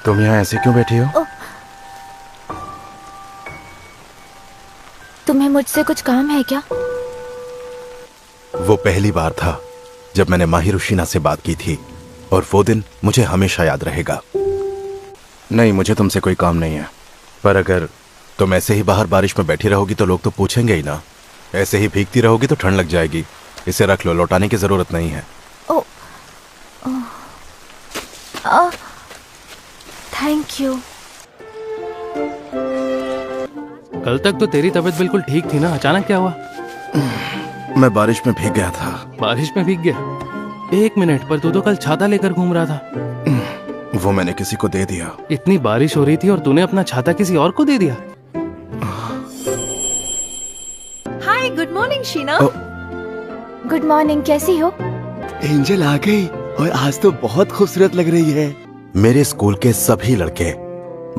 तुम यहाँ ऐसे क्यों बैठी हो? तुम्हें मुझसे कुछ काम है क्या? वो पहली बार था जब मैंने माहिरुशिना से बात की थी और वो दिन मुझे हमेशा याद रहेगा। नहीं, मुझे तुमसे कोई काम नहीं है, पर अगर तुम ऐसे ही बाहर बारिश में बैठी रहोगी तो लोग तो पूछेंगे ही ना। ऐसे ही भीगती रहोगी तो ठंड लग जाएगी। इसे रख लो, लौटाने की जरूरत नहीं है। Thank you. कल तक तो तेरी तबीयत बिल्कुल ठीक थी ना, अचानक क्या हुआ? मैं बारिश में भीग गया था। बारिश में भीग गया? एक मिनट, पर तू तो कल छाता लेकर घूम रहा था। वो मैंने किसी को दे दिया। इतनी बारिश हो रही थी और तूने अपना छाता किसी और को दे दिया? Hi, good morning Shiina. Good morning, कैसी हो? एंजल आ गई और आज तो बहुत खूबसूरत लग रही है। मेरे स्कूल के सभी लड़के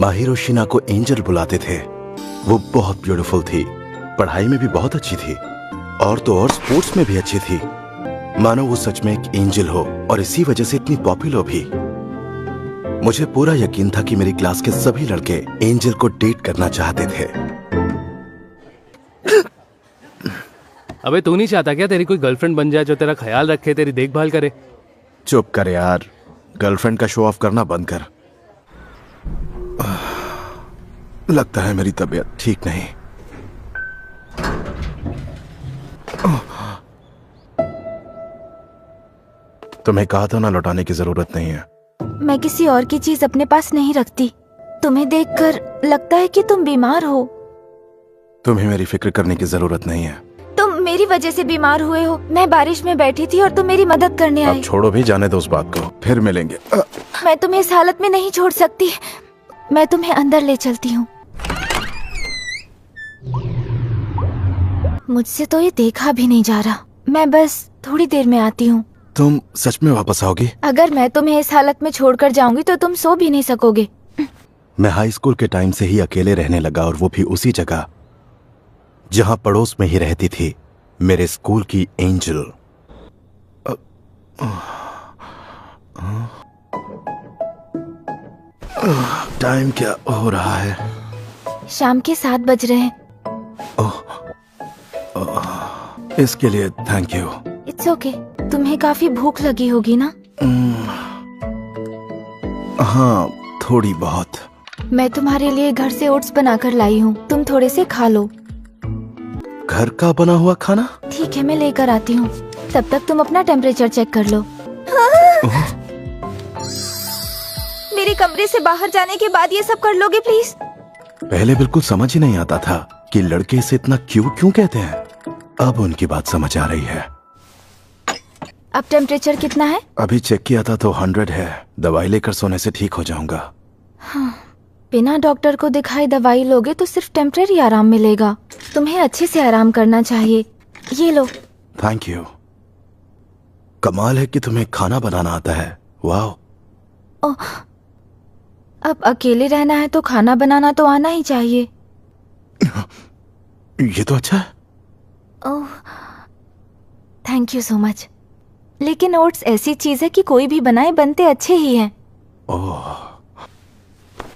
माहिरुशिना को एंजल बुलाते थे। वो बहुत ब्यूटीफुल थी, पढ़ाई में भी बहुत अच्छी थी और तो और स्पोर्ट्स में भी अच्छी थी। मानो वो सच में एक एंजल हो और इसी वजह से इतनी पॉपुलर भी। मुझे पूरा यकीन था कि मेरी क्लास के सभी लड़के एंजल को डेट करना चाहते थे। अबे तू नहीं चाहता क्या तेरी कोई गर्लफ्रेंड बन जाए जो तेरा ख्याल रखे, तेरी देखभाल करे? चुप कर यार, गर्लफ्रेंड का शो ऑफ करना बंद कर। लगता है मेरी तबीयत ठीक नहीं। तुम्हें कहा था ना, लौटाने की जरूरत नहीं है। मैं किसी और की चीज अपने पास नहीं रखती। तुम्हें देखकर लगता है कि तुम बीमार हो। तुम्हें मेरी फिक्र करने की जरूरत नहीं है। तुम मेरी वजह से बीमार हुए हो। मैं बारिश में बैठी थी और तुम मेरी मदद करने आए। अब छोड़ो भी, जाने दो उस बात को, फिर मिलेंगे। मैं तुम्हें इस हालत में नहीं छोड़ सकती। मैं तुम्हें अंदर ले चलती हूँ। मुझसे तो ये देखा भी नहीं जा रहा। मैं बस थोड़ी देर में आती हूँ। तुम सच में वापस आओगी? अगर मैं तुम्हें इस हालत में छोड़कर जाऊंगी तो तुम सो भी नहीं सकोगे। मैं हाई स्कूल के टाइम से ही अकेले रहने लगा, और वो भी उसी जगह जहां पड़ोस में ही रहती थी मेरे स्कूल की एंजल। टाइम क्या हो रहा है? शाम के 7 बज रहे हैं। इसके लिए थैंक यू। It's okay. तुम्हें काफी भूख लगी होगी ना? हाँ, थोड़ी बहुत। मैं तुम्हारे लिए घर से ओट्स बनाकर लाई हूँ, तुम थोड़े से खा लो। घर का बना हुआ खाना? ठीक है, मैं लेकर आती हूँ। तब तक तुम अपना टेम्परेचर चेक कर लो। मेरे कमरे से बाहर जाने के बाद ये सब कर लोगे प्लीज? पहले बिल्कुल समझ ही नहीं आता था कि लड़के इसे इतना क्यों कहते हैं। अब उनकी बात समझ आ रही है। अब टेम्परेचर कितना है? अभी चेक किया था तो 100 है। दवाई लेकर सोने से ठीक हो जाऊंगा। हाँ, बिना डॉक्टर को दिखाए दवाई लोगे तो सिर्फ टेम्परेरी आराम मिलेगा। तुम्हें अच्छे से आराम करना चाहिए। ये लो। Thank you. कमाल है कि तुम्हें खाना बनाना आता है। वाह। अब अकेले रहना है तो खाना बनाना तो आना ही चाहिए। ये तो अच्छा है। ओह, थैंक यू सो मच। लेकिन ओट्स ऐसी चीज है कि कोई भी बनाए बनते अच्छे ही हैं। ओह,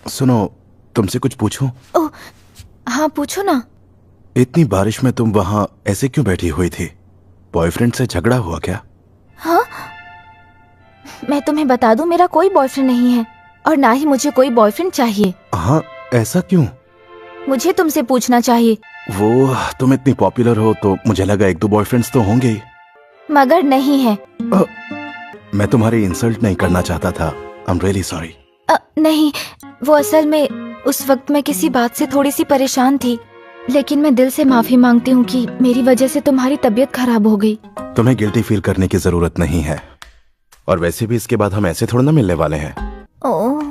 सुनो, तुमसे कुछ पूछूं? ओह, हाँ पूछो ना। इतनी बारिश में तुम वहां ऐसे क्यों बैठी हुई थी? बॉयफ्रेंड से झगड़ा हुआ क्या? हाँ, मैं तुम्हें बता दूं, मेरा कोई बॉयफ्रेंड नहीं है और ना ही मुझे कोई बॉयफ्रेंड चाहिए। हाँ, ऐसा क्यों? मुझे तुमसे पूछना चाहिए। वो, तुम इतनी पॉपुलर हो तो मुझे लगा 1-2 बॉयफ्रेंड्स तो होंगे ही। मगर नहीं है। मैं तुम्हारी इंसल्ट नहीं करना चाहता था। I am really sorry. नहीं, वो असल में उस वक्त मैं किसी बात से थोड़ी सी परेशान थी, लेकिन मैं दिल से माफी मांगती हूँ कि मेरी वजह से तुम्हारी तबीयत खराब हो गई। तुम्हें गिल्टी फील करने की जरूरत नहीं है, और वैसे भी इसके बाद हम ऐसे थोड़ा ना मिलने वाले हैं। ओह,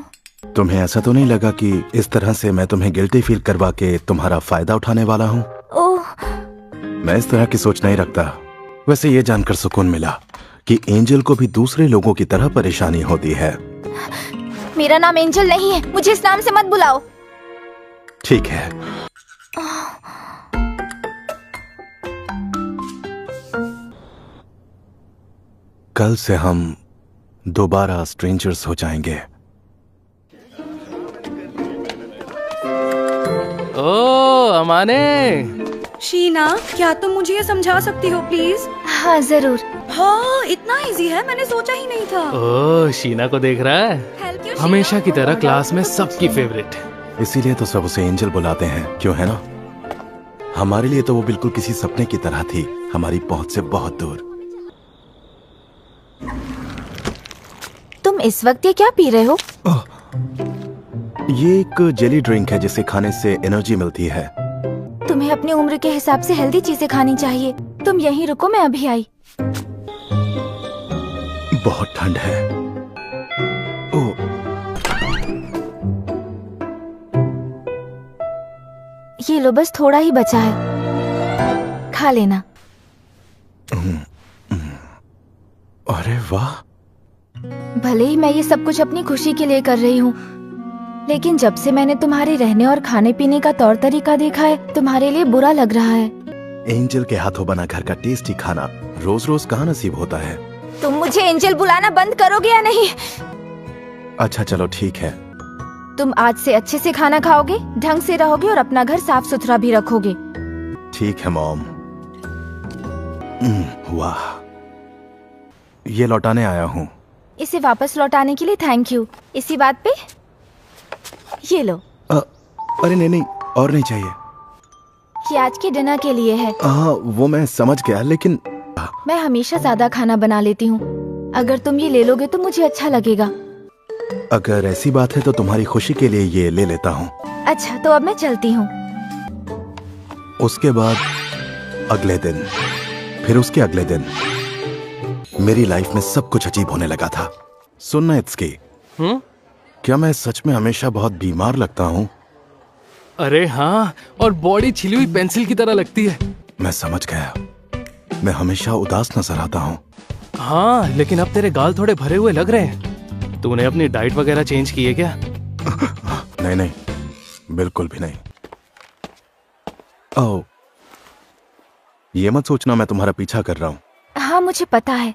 तुम्हें ऐसा तो नहीं लगा कि इस तरह से मैं तुम्हें गिल्टी फील करवा के तुम्हारा फायदा उठाने वाला हूँ? ओह, मैं इस तरह की सोच नहीं रखता। वैसे ये जानकर सुकून मिला कि एंजल को भी दूसरे लोगों की तरह परेशानी होती है। मेरा नाम एंजल नहीं है, मुझे इस नाम से मत बुलाओ। ठीक है। कल से हम दोबारा स्ट्रेंजर्स हो जाएंगे। ओ अमाने, शीना, क्या तुम मुझे ये समझा सकती हो प्लीज? हाँ जरूर। हाँ, इतना इजी है, मैंने सोचा ही नहीं था। ओ शीना को देख रहा है, Thank you, हमेशा शीना। की तरह क्लास में सबकी फेवरेट। इसीलिए तो सब उसे एंजल बुलाते हैं, क्यों है ना? हमारे लिए तो वो बिल्कुल किसी सपने की तरह थी, हमारी पहुंच से बहुत दूर। तुम इस वक्त ये क्या पी रहे हो? ये एक जेली ड्रिंक है जिसे खाने से एनर्जी मिलती है। तुम्हें अपनी उम्र के हिसाब से हेल्दी चीजें खानी चाहिए। तुम यहीं रुको, मैं अभी आई। बहुत ठंड है। ओ, ये लो, बस थोड़ा ही बचा है, खा लेना। अरे वाह। भले ही मैं ये सब कुछ अपनी खुशी के लिए कर रही हूँ, लेकिन जब से मैंने तुम्हारे रहने और खाने पीने का तौर तरीका देखा है, तुम्हारे लिए बुरा लग रहा है। एंजल के हाथों बना घर का टेस्टी खाना रोज रोज कहाँ नसीब होता है। तुम मुझे एंजल बुलाना बंद करोगे या नहीं? अच्छा चलो ठीक है। तुम आज से अच्छे से खाना खाओगे, ढंग से रहोगे और अपना घर साफ सुथरा भी रखोगे। ठीक है मॉम। वाह, ये लौटाने आया हूँ। इसे वापस लौटाने के लिए थैंक यू। इसी बात पे ये लो। अरे नहीं नहीं, और नहीं चाहिए। ये आज के डिनर के लिए है। हाँ वो मैं समझ गया, लेकिन मैं हमेशा ज्यादा खाना बना लेती हूँ। अगर तुम ये ले लोगे तो मुझे अच्छा लगेगा। अगर ऐसी बात है तो तुम्हारी खुशी के लिए ये ले लेता हूँ। अच्छा, तो अब मैं चलती हूँ। उसके बाद अगले दिन, फिर उसके अगले दिन मेरी लाइफ में सब कुछ अजीब होने लगा था। सुनना इत्सकी, क्या मैं सच में हमेशा बहुत बीमार लगता हूँ? अरे हाँ, और बॉडी छिली हुई पेंसिल की तरह लगती है। मैं समझ गया, मैं हमेशा उदास नजर आता हूँ। हाँ, लेकिन अब तेरे गाल थोड़े भरे हुए लग रहे हैं। तूने अपनी डाइट वगैरह चेंज की है क्या? नहीं नहीं, बिल्कुल भी नहीं। ओह, ये मत सोचना मैं तुम्हारा पीछा कर रहा हूँ। हाँ मुझे पता है,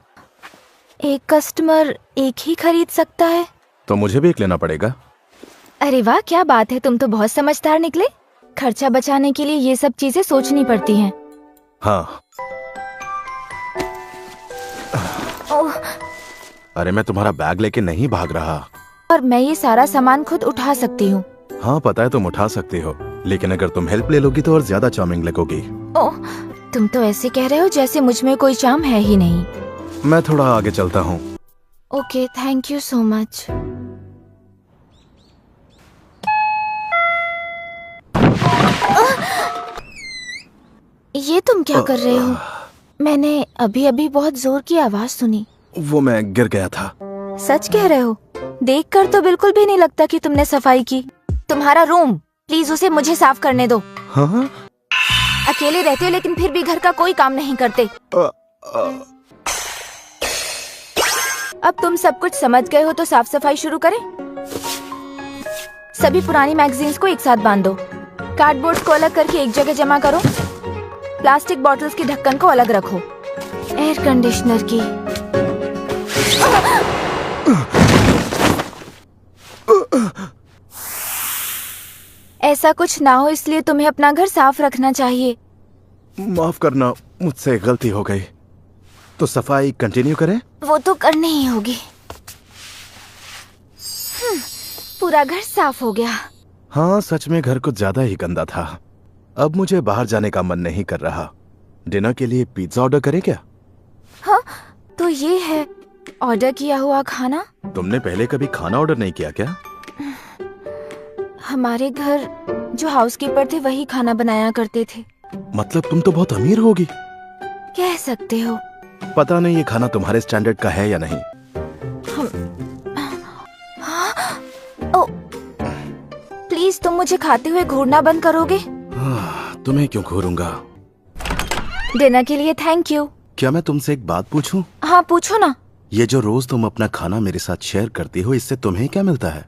एक कस्टमर एक ही खरीद सकता है। तो मुझे भी एक लेना पड़ेगा। अरे वाह, क्या बात है, तुम तो बहुत समझदार निकले। खर्चा बचाने के लिए ये सब चीजें सोचनी पड़ती हैं। हाँ। ओह, अरे मैं तुम्हारा बैग लेके नहीं भाग रहा। और मैं ये सारा सामान खुद उठा सकती हूँ। हाँ पता है तुम उठा सकती हो, लेकिन अगर तुम हेल्प ले लोगी तो और ज्यादा चार्मिंग लगोगी। ओह, तुम तो ऐसे कह रहे हो जैसे मुझ में कोई चार्म है ही नहीं। मैं थोड़ा आगे चलता हूँ। Okay, thank you so much. ये तुम क्या कर रहे हो? मैंने अभी अभी बहुत जोर की आवाज सुनी। वो मैं गिर गया था। सच कह रहे हो? देखकर तो बिल्कुल भी नहीं लगता कि तुमने सफाई की। तुम्हारा रूम, प्लीज उसे मुझे साफ करने दो। हाँ? अकेले रहते हो लेकिन फिर भी घर का कोई काम नहीं करते। अब तुम सब कुछ समझ गए हो तो साफ सफाई शुरू करें। सभी पुरानी मैगजीन्स को एक साथ बांध दो। कार्डबोर्ड को अलग करके एक जगह जमा करो। प्लास्टिक बॉटल्स की ढक्कन को अलग रखो। एयर कंडीशनर की ऐसा कुछ ना हो इसलिए तुम्हें अपना घर साफ रखना चाहिए। माफ करना, मुझसे गलती हो गई। तो सफाई कंटिन्यू करें? वो तो करनी ही होगी। पूरा घर साफ हो गया। हाँ सच में घर कुछ ज्यादा ही गंदा था। अब मुझे बाहर जाने का मन नहीं कर रहा। डिनर के लिए पिज्जा ऑर्डर करें क्या? हाँ, तो ये है ऑर्डर किया हुआ खाना। तुमने पहले कभी खाना ऑर्डर नहीं किया क्या? हमारे घर जो हाउसकीपर थे वही खाना बनाया करते थे। मतलब तुम तो बहुत अमीर होगी। कह सकते हो। पता नहीं ये खाना तुम्हारे स्टैंडर्ड का है या नहीं। ओ, प्लीज तुम मुझे खाते हुए घूरना बंद करोगे? तुम्हें क्यों घूरूंगा? डिनर के लिए थैंक यू। क्या मैं तुमसे एक बात पूछूं? हाँ पूछो ना। ये जो रोज तुम अपना खाना मेरे साथ शेयर करती हो, इससे तुम्हें क्या मिलता है?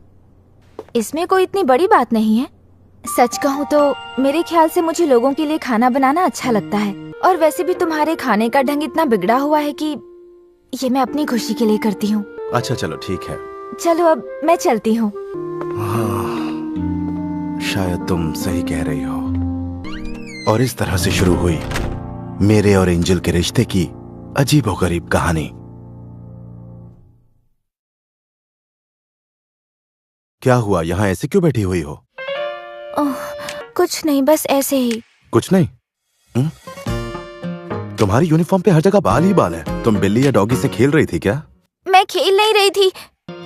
इसमें कोई इतनी बड़ी बात नहीं है। सच कहूँ तो मेरे ख्याल से मुझे लोगों के लिए खाना बनाना अच्छा लगता है। और वैसे भी तुम्हारे खाने का ढंग इतना बिगड़ा हुआ है कि ये मैं अपनी खुशी के लिए करती हूँ। अच्छा चलो ठीक है। चलो अब मैं चलती हूँ। शायद तुम सही कह रही हो। और इस तरह से शुरू हुई मेरे और एंजल के रिश्ते की अजीबोगरीब कहानी। क्या हुआ, यहां ऐसे क्यों बैठी हुई हो? ओह, कुछ नहीं, बस ऐसे ही। कुछ नहीं। तुम्हारी यूनिफॉर्म पे हर जगह बाल ही बाल है। तुम बिल्ली या डॉगी से खेल रही थी क्या? मैं खेल नहीं रही थी,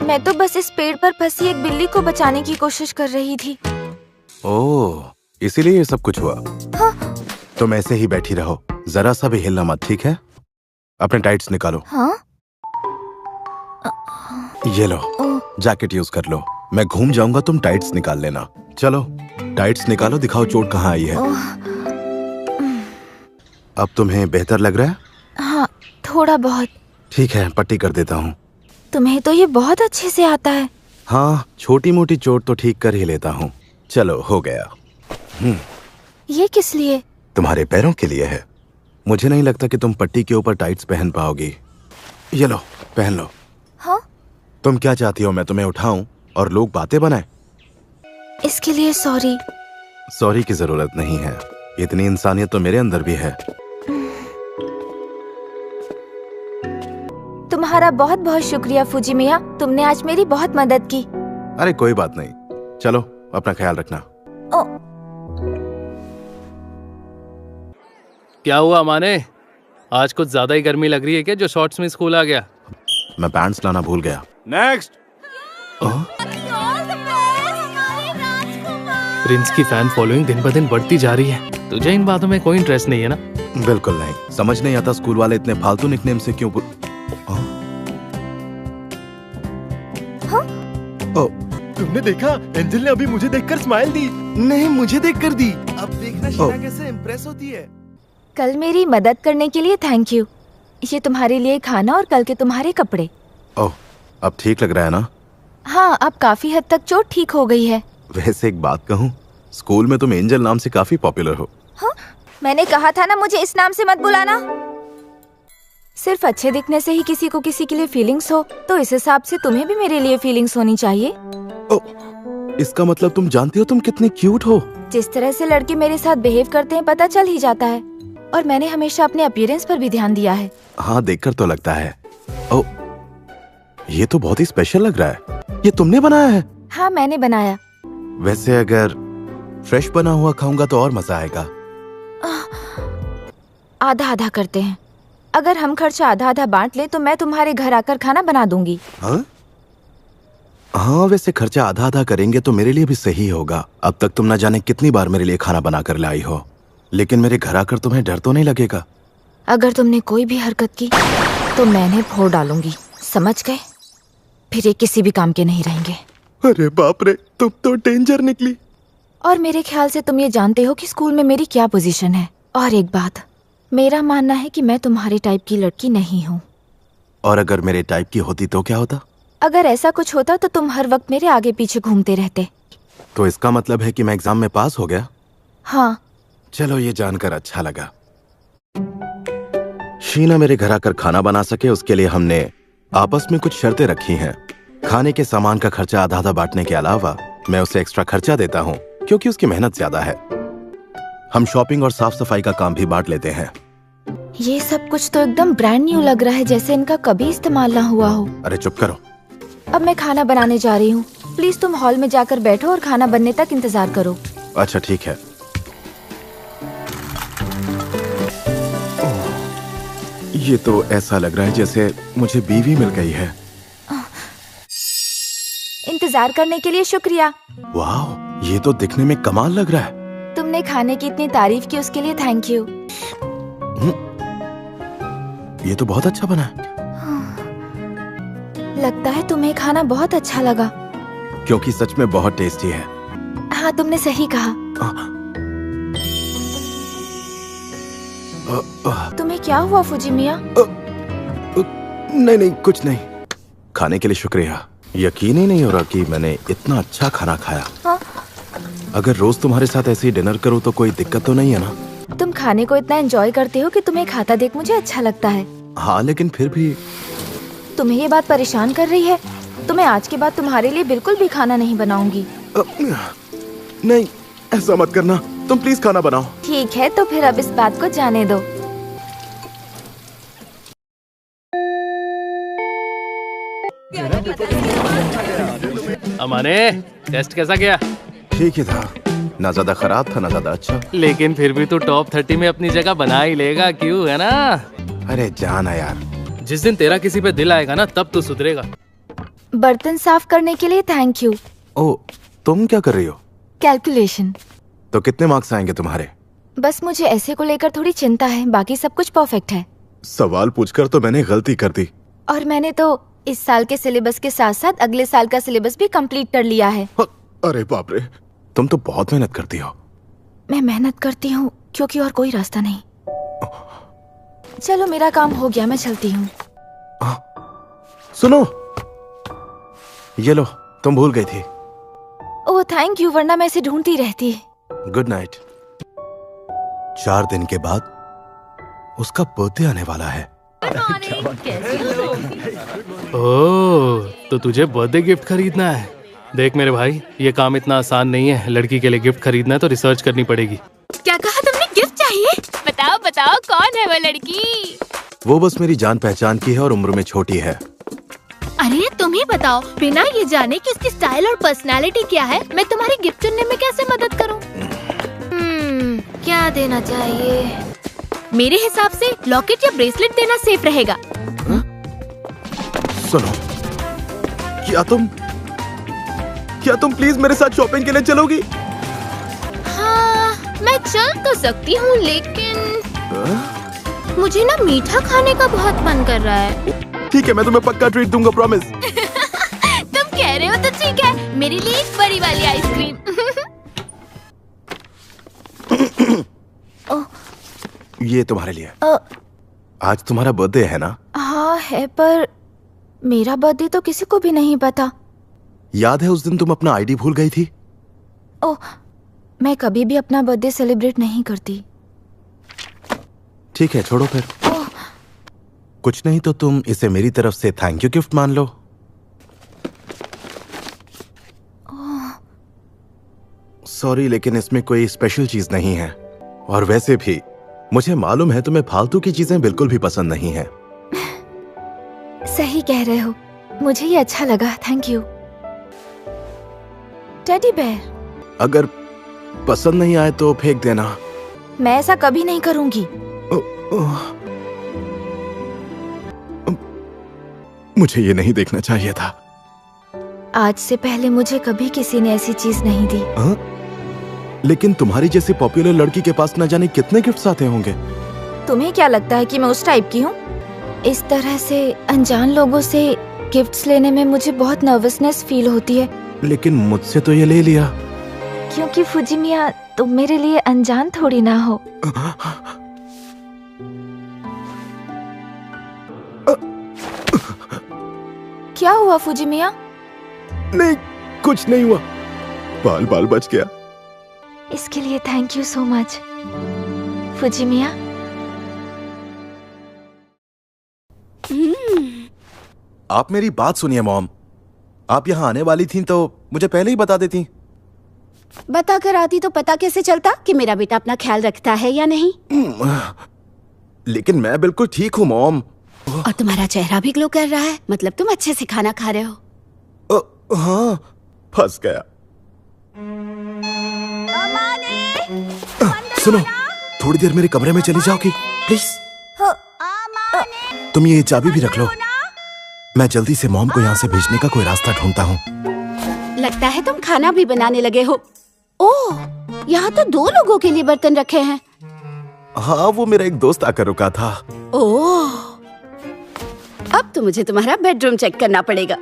मैं तो बस इस पेड़ पर फंसी एक बिल्ली को बचाने की कोशिश कर रही थी। ओह, इसीलिए ये सब कुछ हुआ। हाँ। तुम ऐसे ही बैठी रहो, जरा सा भी हिलना मत, ठीक है? अपने टाइट्स निकालो। हाँ? ये लो, जैकेट यूज कर लो। मैं घूम जाऊंगा, तुम टाइट्स निकाल लेना। चलो टाइट्स निकालो, दिखाओ चोट कहाँ आई है। अब तुम्हें बेहतर लग रहा है? हाँ, थोड़ा बहुत। ठीक है, पट्टी कर देता हूँ। तुम्हें तो ये बहुत अच्छे से आता है। हाँ, छोटी मोटी चोट तो ठीक कर ही लेता हूँ। चलो, हो गया। ये किस लिए? तुम्हारे पैरों के लिए है। मुझे नहीं लगता कि तुम पट्टी के ऊपर टाइट्स पहन पाओगी। ये लो, पहन लो। हाँ? तुम क्या चाहती हो, मैं तुम्हें उठाऊं और लोग बातें बनाएं? इसके लिए सॉरी। सॉरी की जरूरत नहीं है, इतनी इंसानियत तो मेरे अंदर भी है। तुम्हारा बहुत बहुत शुक्रिया फूजी मिया, तुमने आज मेरी बहुत मदद की। अरे कोई बात नहीं, चलो अपना ख्याल रखना। ओ, क्या हुआ माने, आज कुछ ज्यादा ही गर्मी लग रही है क्या जो शॉर्ट्स में स्कूल आ गया? मैं पैंट्स लाना भूल गया। नेक्स्ट। प्रिंस की फैन फॉलोइंग दिन ब दिन बढ़ती जा रही है। तुझे इन बातों में कोई इंटरेस्ट नहीं है ना? बिल्कुल नहीं, समझ नहीं आता स्कूल वाले इतने फालतू निकनेम से क्यों तुमने देखा, एंजल ने अभी मुझे देखकर स्माइल दी। नहीं, मुझे देखकर दी। अब देखना शीना कैसे इम्प्रेस होती है। कल मेरी मदद करने के लिए थैंक यू। ये तुम्हारे लिए खाना और कल के तुम्हारे कपड़े। ओह, अब ठीक लग रहा है ना? हाँ, अब काफी हद तक चोट ठीक हो गई है। वैसे एक बात कहूँ, स्कूल में तुम एंजल नाम से काफी पॉपुलर हो। हाँ? मैंने कहा था ना मुझे इस नाम से मत बुलाना। सिर्फ अच्छे दिखने से ही किसी को किसी के लिए फीलिंग्स हो, तो इस हिसाब से तुम्हें भी मेरे लिए फीलिंग्स होनी चाहिए। इसका मतलब तुम जानती हो तुम कितनी क्यूट हो। जिस तरह से लड़के मेरे साथ बिहेव करते हैं पता चल ही जाता है, और मैंने हमेशा अपने अपीयरेंस पर भी ध्यान दिया है। हाँ, देखकर तो लगता है। ओह, ये तो बहुत ही स्पेशल लग रहा है। ये तुमने बनाया है? हाँ, मैंने बनाया। वैसे अगर फ्रेश बना हुआ खाऊंगा तो और मजा आएगा। आधा आधा करते हैं। अगर हम खर्चा आधा आधा बांट ले तो मैं तुम्हारे घर आकर खाना बना दूंगी। हाँ? हाँ, वैसे खर्चा आधा आधा करेंगे तो मेरे लिए भी सही होगा। अब तक तुम ना जाने कितनी बार मेरे लिए खाना बना कर लाई हो, लेकिन मेरे घर आकर तुम्हें डर तो नहीं लगेगा? अगर तुमने कोई भी हरकत की तो मैंने फोड़ डालूंगी, समझ गए? फिर ये किसी भी काम के नहीं रहेंगे। अरे बाप रे, तुम तो डेंजर निकली। और मेरे ख्याल से तुम ये जानते हो कि स्कूल में मेरी क्या पोजीशन है। और एक बात, मेरा मानना है कि मैं तुम्हारे टाइप की लड़की नहीं हूँ। और अगर मेरे टाइप की होती तो क्या होता? अगर ऐसा कुछ होता तो तुम हर वक्त मेरे आगे पीछे घूमते रहते। तो इसका मतलब है कि मैं एग्जाम में पास हो गया? हाँ। चलो, ये जानकर अच्छा लगा। शीना मेरे घर आकर खाना बना सके उसके लिए हमने आपस में कुछ शर्तें रखी हैं। खाने के सामान का खर्चा आधा आधा बांटने के अलावा मैं उसे एक्स्ट्रा खर्चा देता हूँ क्योंकि उसकी मेहनत ज्यादा है। हम शॉपिंग और साफ सफाई का काम भी बांट लेते हैं। ये सब कुछ तो एकदम ब्रांड न्यू लग रहा है, जैसे इनका कभी इस्तेमाल ना हुआ हो। अरे चुप करो। अब मैं खाना बनाने जा रही हूँ, प्लीज तुम हॉल में जाकर बैठो और खाना बनने तक इंतजार करो। अच्छा ठीक है। ये तो ऐसा लग रहा है जैसे मुझे बीवी मिल गई है। इंतजार करने के लिए शुक्रिया। वाह, ये तो दिखने में कमाल लग रहा है। तुमने खाने की इतनी तारीफ की उसके लिए थैंक यू। ये तो बहुत अच्छा बना है। लगता है तुम्हें खाना बहुत अच्छा लगा। क्योंकि सच में बहुत टेस्टी है। हाँ, तुमने सही कहा। तुम्हें क्या हुआ फूजी मिया? नहीं, कुछ नहीं। खाने के लिए शुक्रिया। यकीन ही नहीं हो रहा कि मैंने इतना अच्छा खाना खाया। हाँ? अगर रोज तुम्हारे साथ ऐसे ही डिनर करूँ तो कोई दिक्कत तो नहीं है ना? तुम खाने को इतना एंजॉय करते हो कि तुम्हें खाता देख मुझे अच्छा लगता है। हाँ, लेकिन फिर भी तुम्हें ये बात परेशान कर रही है तो मैं आज के बाद तुम्हारे लिए बिल्कुल भी खाना नहीं बनाऊंगी। नहीं, ऐसा मत करना। तुम प्लीज खाना बनाओ। ठीक है, तो फिर अब इस बात को जाने दो। अमाने, टेस्ट कैसा गया? ठीक ही था, ना ज्यादा खराब था ना ज्यादा अच्छा। लेकिन फिर भी तू टॉप 30 में अपनी जगह बना ही लेगा, क्यों, है ना? अरे जाना यार। जिस दिन तेरा किसी पे दिल आएगा ना, तब तू सुधरेगा। बर्तन साफ करने के लिए थैंक यू। ओ, तुम क्या कर रही हो? कैलकुलेशन। तो कितने मार्क्स आएंगे तुम्हारे? बस मुझे ऐसे को लेकर थोड़ी चिंता है, बाकी सब कुछ परफेक्ट है। सवाल पूछकर तो मैंने गलती कर दी। और मैंने तो इस साल के सिलेबस के साथ साथ अगले साल का सिलेबस भी कंप्लीट कर लिया है। अरे बाप रे, तुम तो बहुत मेहनत करती हो। मैं मेहनत करती हूँ क्योंकि और कोई रास्ता नहीं। चलो मेरा काम हो गया, मैं चलती हूँ। सुनो, ये लो, तुम भूल गई थी। ओह थैंक यू, वरना मैं इसे ढूंढती रहती। Good night. 4 दिन के बाद उसका बर्थडे आने वाला है। ओह, तो तुझे बर्थडे गिफ्ट खरीदना है? देख मेरे भाई, ये काम इतना आसान नहीं है। लड़की के लिए गिफ्ट खरीदना है तो रिसर्च करनी पड़ेगी। क्या कहा तुमने? गिफ्ट चाहिए? बताओ बताओ, कौन है वो लड़की? वो बस मेरी जान पहचान की है और उम्र में छोटी है। अरे तुम ही बताओ, बिना ये जाने कि उसकी स्टाइल और पर्सनालिटी क्या है, मैं तुम्हारी गिफ्ट चुनने में कैसे मदद करूं? क्या देना चाहिए? मेरे हिसाब से लॉकेट या ब्रेसलेट देना सेफ रहेगा। सुनो, क्या तुम प्लीज मेरे साथ शॉपिंग के लिए चलोगी? हाँ, मैं चल तो सकती हूँ, लेकिन मुझे ना मीठा खाने का बहुत मन कर रहा है। ठीक है, मैं तुम्हें पक्का ट्रीट दूंगा, प्रॉमिस। तुम कह रहे हो तो ठीक है, मेरे लिए एक बड़ी वाली आइसक्रीम। ये तुम्हारे लिए। आज तुम्हारा बर्थडे है ना? हाँ है, पर मेरा बर्थडे तो किसी को भी नहीं पता। याद है उस दिन तुम अपना आईडी भूल गई थी? ओह, मैं कभी भी अपना बर्थडे सेलिब्रेट नहीं करती। ठीक है, छोड़ो फिर। कुछ नहीं तो तुम इसे मेरी तरफ से थैंक यू गिफ्ट मान लो। सॉरी, लेकिन इसमें कोई स्पेशल चीज नहीं है। और वैसे भी मुझे मालूम है तुम्हें फालतू की चीजें बिल्कुल भी पसंद नहीं है। सही कह रहे हो, मुझे ये अच्छा लगा, थैंक यू। Teddy bear. अगर पसंद नहीं आए तो फेंक देना। मैं ऐसा कभी नहीं करूंगी। मुझे ये नहीं देखना चाहिए था। आज से पहले मुझे कभी किसी ने ऐसी चीज नहीं दी। लेकिन तुम्हारी जैसी पॉपुलर लड़की के पास न जाने कितने गिफ्ट्स आते होंगे। तुम्हें क्या लगता है कि मैं उस टाइप की हूँ? इस तरह से अनजान लोगों से गिफ्ट्स लेने में मुझे बहुत नर्वसनेस फील होती है। लेकिन मुझसे तो ये ले लिया। क्योंकि फुजिमिया, तुम मेरे लिए अनजान थोड़ी ना हो। क्या हुआ फुजिमिया? नहीं, कुछ नहीं हुआ, बाल बाल बच गया। इसके लिए थैंक यू सो मच फुजिमिया। आप मेरी बात सुनिए मॉम। आप यहाँ आने वाली थीं तो मुझे पहले ही बता देती। बता कर आती तो पता कैसे चलता कि मेरा बेटा अपना ख्याल रखता है या नहीं। लेकिन मैं बिल्कुल ठीक हूँ मॉम। और तुम्हारा चेहरा भी ग्लो कर रहा है, मतलब तुम अच्छे से खाना खा रहे हो। हाँ, फंस गया। सुनो, थोड़ी देर मेरे कमरे में चली जाओगी प्लीज? तुम ये चाबी भी रख लो, मैं जल्दी से मॉम को यहाँ से भेजने का कोई रास्ता ढूंढता हूँ। लगता है तुम खाना भी बनाने लगे हो। ओह, यहाँ तो 2 लोगों के लिए बर्तन रखे हैं। हाँ, वो मेरा एक दोस्त आकर रुका था। ओह, अब तो मुझे तुम्हारा बेडरूम चेक करना पड़ेगा।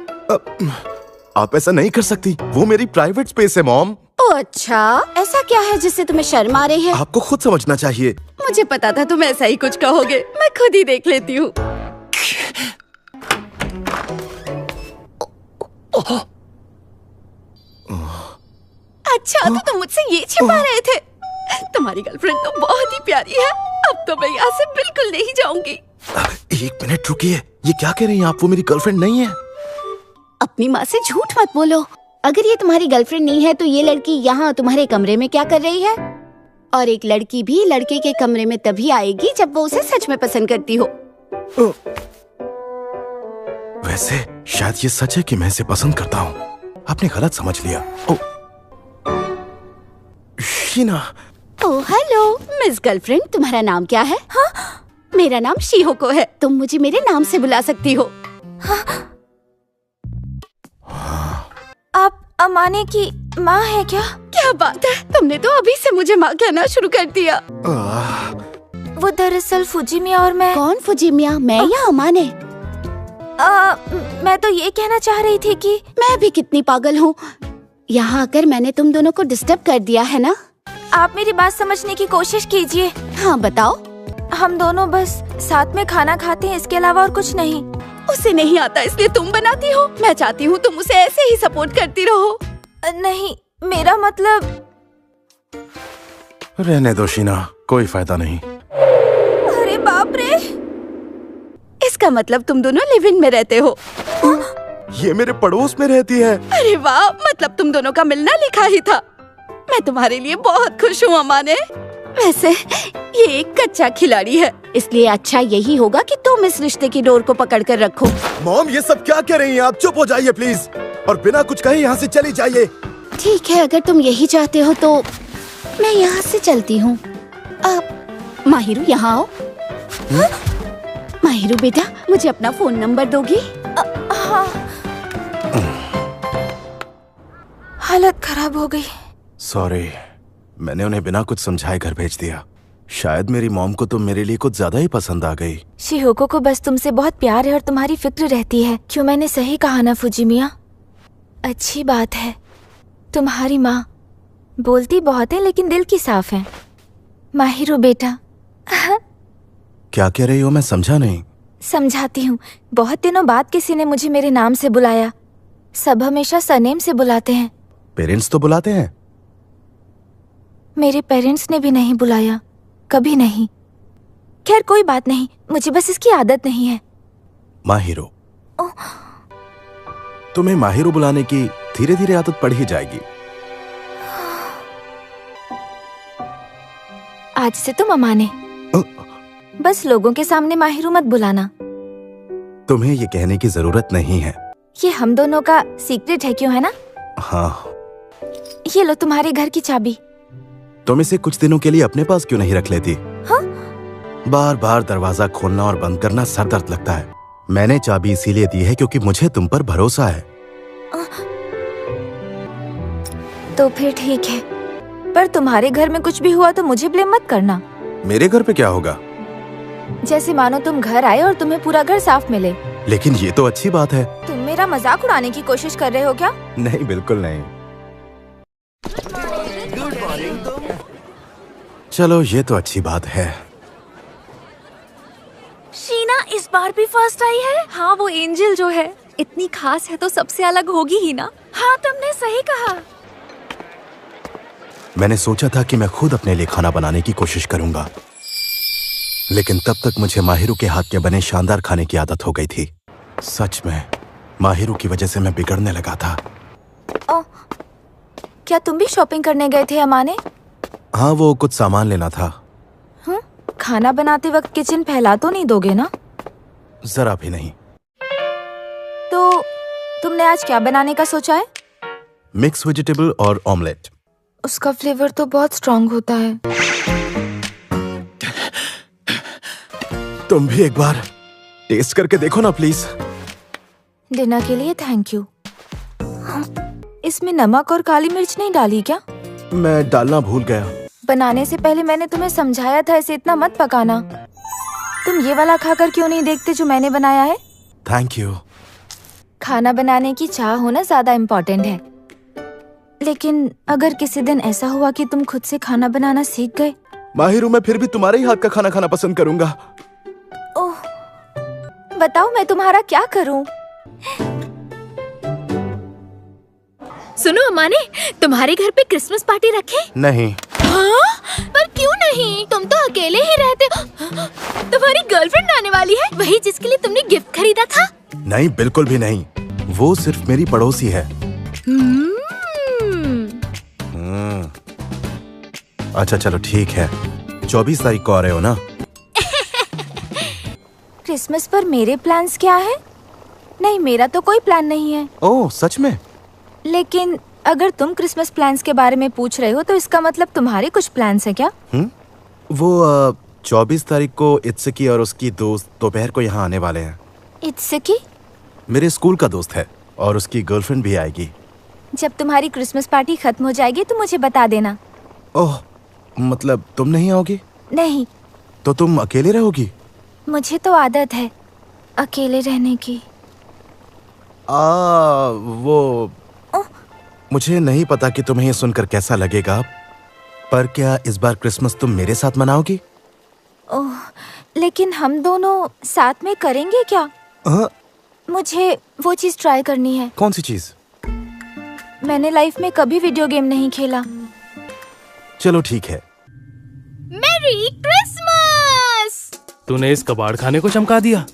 आप ऐसा नहीं कर सकती, वो मेरी प्राइवेट स्पेस है मॉम। ओह अच्छा, ऐसा क्या है जिससे तुम्हें शर्म आ रही है? आपको खुद समझना चाहिए। मुझे पता था तुम ऐसा ही कुछ कहोगे, मैं खुद ही देख लेती हूँ। अच्छा, तो तुम मुझसे ये छिपा रहे थे। तुम्हारी गर्लफ्रेंड तो बहुत ही प्यारी है। अब तो मैं यहाँ से बिल्कुल नहीं जाऊंगी। 1 मिनट रुकिए, ये क्या कह रही हैं आप? वो मेरी गर्लफ्रेंड नहीं है। अपनी माँ से झूठ मत बोलो। अगर ये तुम्हारी गर्लफ्रेंड नहीं है तो ये लड़की यहाँ तुम्हारे कमरे में क्या कर रही है? और एक लड़की भी लड़के के कमरे में तभी आएगी जब वो उसे सच में पसंद करती हो। वैसे शायद ये सच है कि मैं इसे पसंद करता हूँ। आपने गलत समझ लिया। Oh, Shiina. Oh hello miss girlfriend, तुम्हारा नाम क्या है? हाँ? मेरा नाम शिहोको है। तुम मुझे मेरे नाम से बुला सकती हो। आप अमाने की माँ है क्या? क्या बात है, तुमने तो अभी से मुझे माँ कहना शुरू कर दिया। वो दरअसल फुजिमिया और मैं। कौन फुजिमिया, मैं या अमाने? मैं तो ये कहना चाह रही थी कि मैं भी कितनी पागल हूँ। यहाँ आकर मैंने तुम दोनों को डिस्टर्ब कर दिया है ना? आप मेरी बात समझने की कोशिश कीजिए। हाँ बताओ। हम दोनों बस साथ में खाना खाते हैं, इसके अलावा और कुछ नहीं। उसे नहीं आता इसलिए तुम बनाती हो। मैं चाहती हूँ तुम उसे ऐसे ही सपोर्ट करती रहो। नहीं, मेरा मतलब। रहने दो शीना, कोई फायदा नहीं। अरे बाप रे। इसका मतलब तुम दोनों लिव इन में रहते हो। ये मेरे पड़ोस में रहती है। अरे वाह, मतलब तुम दोनों का मिलना लिखा ही था। मैं तुम्हारे लिए बहुत खुश हूँ अमाने। वैसे ये एक कच्चा खिलाड़ी है, इसलिए अच्छा यही होगा कि तुम इस रिश्ते की डोर को पकड़ कर रखो। मॉम, ये सब क्या कह रही हैं आप? चुप हो जाइए प्लीज, और बिना कुछ कहे यहाँ से चली जाइए। ठीक है, अगर तुम यही चाहते हो तो मैं यहाँ से चलती हूँ। आप माहिरू यहाँ आओ। माहिरू बेटा, मुझे अपना फोन नंबर दोगी? हाँ। हालत खराब हो गई। सॉरी, मैंने उन्हें बिना कुछ समझाए घर भेज दिया। शायद मेरी मॉम को तुम मेरे लिए कुछ ज्यादा ही पसंद आ गई। शिहोको को बस तुमसे बहुत प्यार है और तुम्हारी फिक्र रहती है। क्यों, मैंने सही कहा ना फुजिमिया? अच्छी बात है। तुम्हारी माँ बोलती बहुत है लेकिन दिल की साफ है। माहिरो बेटा। क्या कह रही हो? मैं समझा नहीं। समझाती हूँ। बहुत दिनों बाद किसी ने मुझे मेरे नाम से बुलाया। सब हमेशा सरनेम से बुलाते हैं। पेरेंट्स तो बुलाते हैं। मेरे पेरेंट्स ने भी नहीं बुलाया, कभी नहीं। खैर कोई बात नहीं, मुझे बस इसकी आदत नहीं है। माहिरो। तुम्हें माहिरो बुलाने की धीरे धीरे आदत पड़ ही जाएगी। आज से तुम अमाने। बस लोगों के सामने माहिरो मत बुलाना। तुम्हें ये कहने की जरूरत नहीं है। ये हम दोनों का सीक्रेट है, क्यों है ना? हाँ। ये लो तुम्हारे घर की चाबी। तुम इसे कुछ दिनों के लिए अपने पास क्यों नहीं रख लेती? हाँ? बार बार दरवाजा खोलना और बंद करना सर दर्द लगता है। मैंने चाबी इसीलिए दी है क्योंकि मुझे तुम पर भरोसा है। तो फिर ठीक है, पर तुम्हारे घर में कुछ भी हुआ तो मुझे ब्लेम मत करना। मेरे घर पे क्या होगा? जैसे मानो तुम घर आए और तुम्हें पूरा घर साफ मिले। लेकिन ये तो अच्छी बात है। तुम मेरा मजाक उड़ाने की कोशिश कर रहे हो क्या? नहीं, बिल्कुल नहीं। चलो, ये तो अच्छी बात है। शीना इस बार भी फर्स्ट आई है। हाँ, वो एंजल जो है इतनी खास है तो सबसे अलग होगी ही ना। हाँ, तुमने सही कहा। मैंने सोचा था कि मैं खुद अपने लिए खाना बनाने की कोशिश करूंगा, लेकिन तब तक मुझे माहिरू के हाथ के बने शानदार खाने की आदत हो गई थी। सच में माहिरू की वजह से मैं बिगड़ने लगा था। क्या तुम भी शॉपिंग करने गए थे अमाने? हाँ, वो कुछ सामान लेना था। खाना बनाते वक्त किचन फैला तो नहीं दोगे ना? जरा भी नहीं। तो तुमने आज क्या बनाने का सोचा है? मिक्स वेजिटेबल और ऑमलेट। उसका फ्लेवर तो बहुत स्ट्रॉन्ग होता है। तुम भी एक बार टेस्ट करके देखो ना प्लीज। डिनर के लिए थैंक यू। इसमें नमक और काली मिर्च नहीं डाली क्या? मैं डालना भूल गया। बनाने से पहले मैंने तुम्हें समझाया था इसे इतना मत पकाना। तुम ये वाला खाकर क्यों नहीं देखते जो मैंने बनाया है? Thank you. खाना बनाने की चाह होना ज्यादा इम्पोर्टेंट है। लेकिन अगर किसी दिन ऐसा हुआ कि तुम खुद से खाना बनाना सीख गए। माहिरू, मैं फिर भी तुम्हारे ही हाथ का खाना खाना पसंद करूंगा। ओह, बताओ मैं तुम्हारा क्या करूं? सुनो अमाने, तुम्हारे घर पे क्रिसमस पार्टी रखे? नहीं। हाँ? पर क्यों नहीं? तुम तो अकेले ही रहते हो। तुम्हारी गर्लफ्रेंड आने वाली है, वही जिसके लिए तुमने गिफ्ट खरीदा था? नहीं, बिल्कुल भी नहीं। वो सिर्फ मेरी पड़ोसी है। अच्छा चलो ठीक है, 24 तारीख को आ रहे हो ना? क्रिसमस पर मेरे प्लान्स क्या है? नहीं, मेरा तो कोई प्लान नहीं है। ओह सच में? लेकिन अगर तुम क्रिसमस प्लान्स के बारे में पूछ रहे हो तो इसका मतलब तुम्हारे कुछ प्लान्स हैं क्या? वो 24 तारीख को इत्सकी और उसकी दोस्त दोपहर को यहाँ आने वाले हैं। इत्सकी? मेरे स्कूल का दोस्त है और उसकी गर्लफ्रेंड भी आएगी। जब तुम्हारी क्रिसमस पार्टी खत्म हो जाएगी तो मुझे बता देना। ओह मतलब तुम नहीं आओगी? नहीं, तो तुम अकेले रहोगी? मुझे तो आदत है अकेले रहने की। वो मुझे नहीं पता कि तुम्हें ये सुनकर कैसा लगेगा, पर क्या इस बार क्रिसमस तुम मेरे साथ मनाओगी? ओह, लेकिन हम दोनों साथ में करेंगे क्या? मुझे वो चीज ट्राई करनी है। कौन सी चीज? मैंने लाइफ में कभी वीडियो गेम नहीं खेला। चलो ठीक है। Merry Christmas. तूने इस कबाड़ खाने को चमका दिया।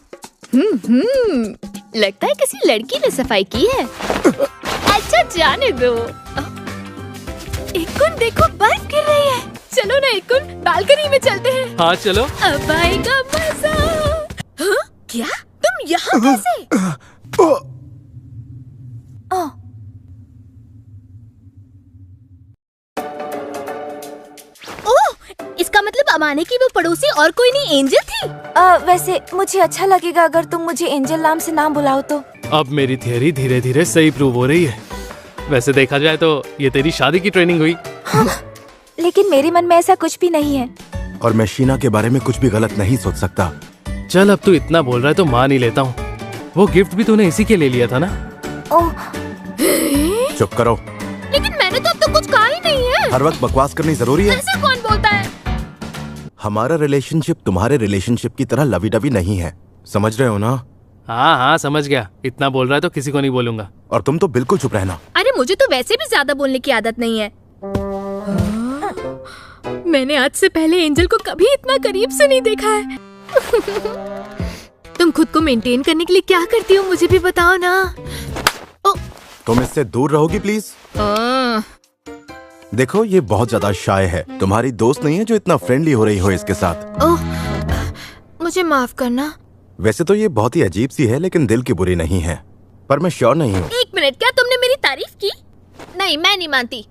लगता है किसी लड़की ने सफाई की है। अच्छा जाने दो। इकुन देखो, बर्फ गिर रही है। चलो ना इकुन, बालकनी में चलते हैं। हाँ चलो। अब आएगा मजा। हाँ? क्या तुम यहाँ कैसे? ओह, इसका मतलब अमाने की वो पड़ोसी और कोई नहीं एंजल थी। वैसे मुझे अच्छा लगेगा अगर तुम मुझे एंजल नाम से ना बुलाओ तो। अब मेरी थियरी धीरे धीरे सही प्रूव हो रही है। वैसे देखा जाए तो ये तेरी शादी की ट्रेनिंग हुई। हाँ, लेकिन मेरे मन में ऐसा कुछ भी नहीं है। और मैं शीना के बारे में कुछ भी गलत नहीं सोच सकता। चल अब तू इतना बोल रहा है तो मान ही लेता हूँ। वो गिफ्ट भी तूने इसी के लिए लिया था ना? ओह, चुप करो। लेकिन मैंने तो अब तक कुछ कहा ही नहीं है। हर वक्त बकवास करनी जरूरी है? ऐसा कौन बोलता है? हमारा रिलेशनशिप तुम्हारे रिलेशनशिप की तरह लवी डवी नहीं है, समझ रहे हो ना? हाँ हाँ समझ गया। इतना बोल रहा है तो किसी को नहीं बोलूंगा। और तुम तो बिल्कुल चुप रहना। अरे मुझे तो वैसे भी ज्यादा बोलने की आदत नहीं है। मैंने आज से पहले एंजल को कभी इतना करीब से नहीं देखा है। तुम खुद को मेंटेन करने के लिए क्या करती हो, मुझे भी बताओ ना। तुम इससे दूर रहोगी प्लीज? देखो ये बहुत ज्यादा शाय है, तुम्हारी दोस्त नहीं है जो इतना फ्रेंडली हो रही हो इसके साथ। ओह, मुझे माफ करना। वैसे तो ये बहुत ही अजीब सी है लेकिन दिल की बुरी नहीं है, पर मैं श्योर नहीं हूँ। एक मिनट, क्या तुमने मेरी तारीफ की? नहीं, मैं नहीं मानती।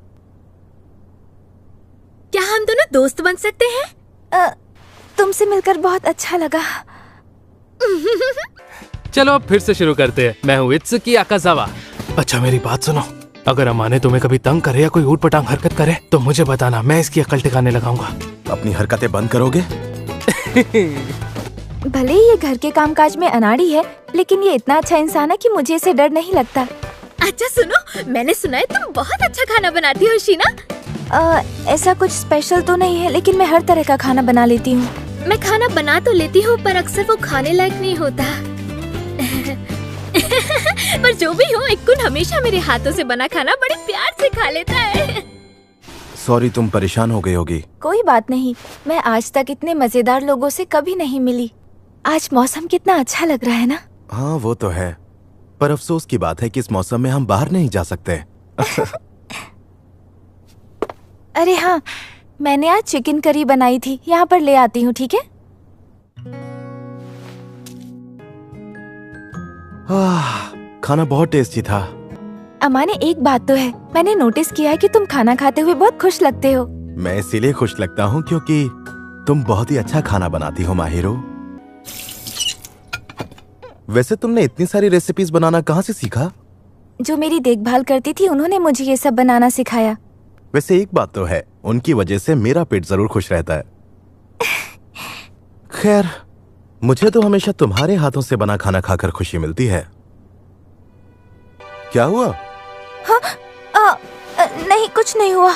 क्या हम दोनों दोस्त बन सकते हैं? तुमसे मिलकर बहुत अच्छा लगा। चलो अब फिर से शुरू करते हैं। मैं हूँ इत्सुकी आकाजावा। अच्छा मेरी बात सुनो, अगर अमाने तुम्हें कभी तंग करे या कोई ऊट पटांग हरकत करे तो मुझे बताना, मैं इसकी अकल ठिकाने लगाऊंगा। अपनी हरकतें बंद करोगे? भले ही ये घर के कामकाज में अनाड़ी है, लेकिन ये इतना अच्छा इंसान है कि मुझे इसे डर नहीं लगता। अच्छा सुनो, मैंने सुना है तुम बहुत अच्छा खाना बनाती हो शीना। ऐसा कुछ स्पेशल तो नहीं है, लेकिन मैं हर तरह का खाना बना लेती हूँ। मैं खाना बना तो लेती हूँ पर अक्सर वो खाने लायक नहीं होता। पर जो भी हो, इकुन हमेशा मेरे हाथों से बना खाना बड़े प्यार से खा लेता है। सॉरी तुम परेशान हो गई होगी। कोई बात नहीं, मैं आज तक इतने मजेदार लोगों से कभी नहीं मिली। आज मौसम कितना अच्छा लग रहा है ना? हाँ वो तो है, पर अफसोस की बात है कि इस मौसम में हम बाहर नहीं जा सकते। अरे हाँ, मैंने आज चिकन करी बनाई थी, यहाँ पर ले आती हूँ, ठीक है? खाना बहुत टेस्टी था। अमाने एक बात तो है, मैंने नोटिस किया है कि तुम खाना खाते हुए बहुत खुश लगते हो। मैं इसीलिए खुश लगता हूँ क्योंकि तुम बहुत ही अच्छा खाना बनाती हो माहिरो। वैसे तुमने इतनी सारी रेसिपीज बनाना कहाँ से सीखा? जो मेरी देखभाल करती थी उन्होंने मुझे ये सब बनाना सिखाया। वैसे एक बात तो है, उनकी वजह से मेरा पेट जरूर खुश रहता है। खैर, मुझे तो हमेशा तुम्हारे हाथों से बना खाना खाकर खुशी मिलती है। क्या हुआ? हाँ, नहीं कुछ नहीं हुआ।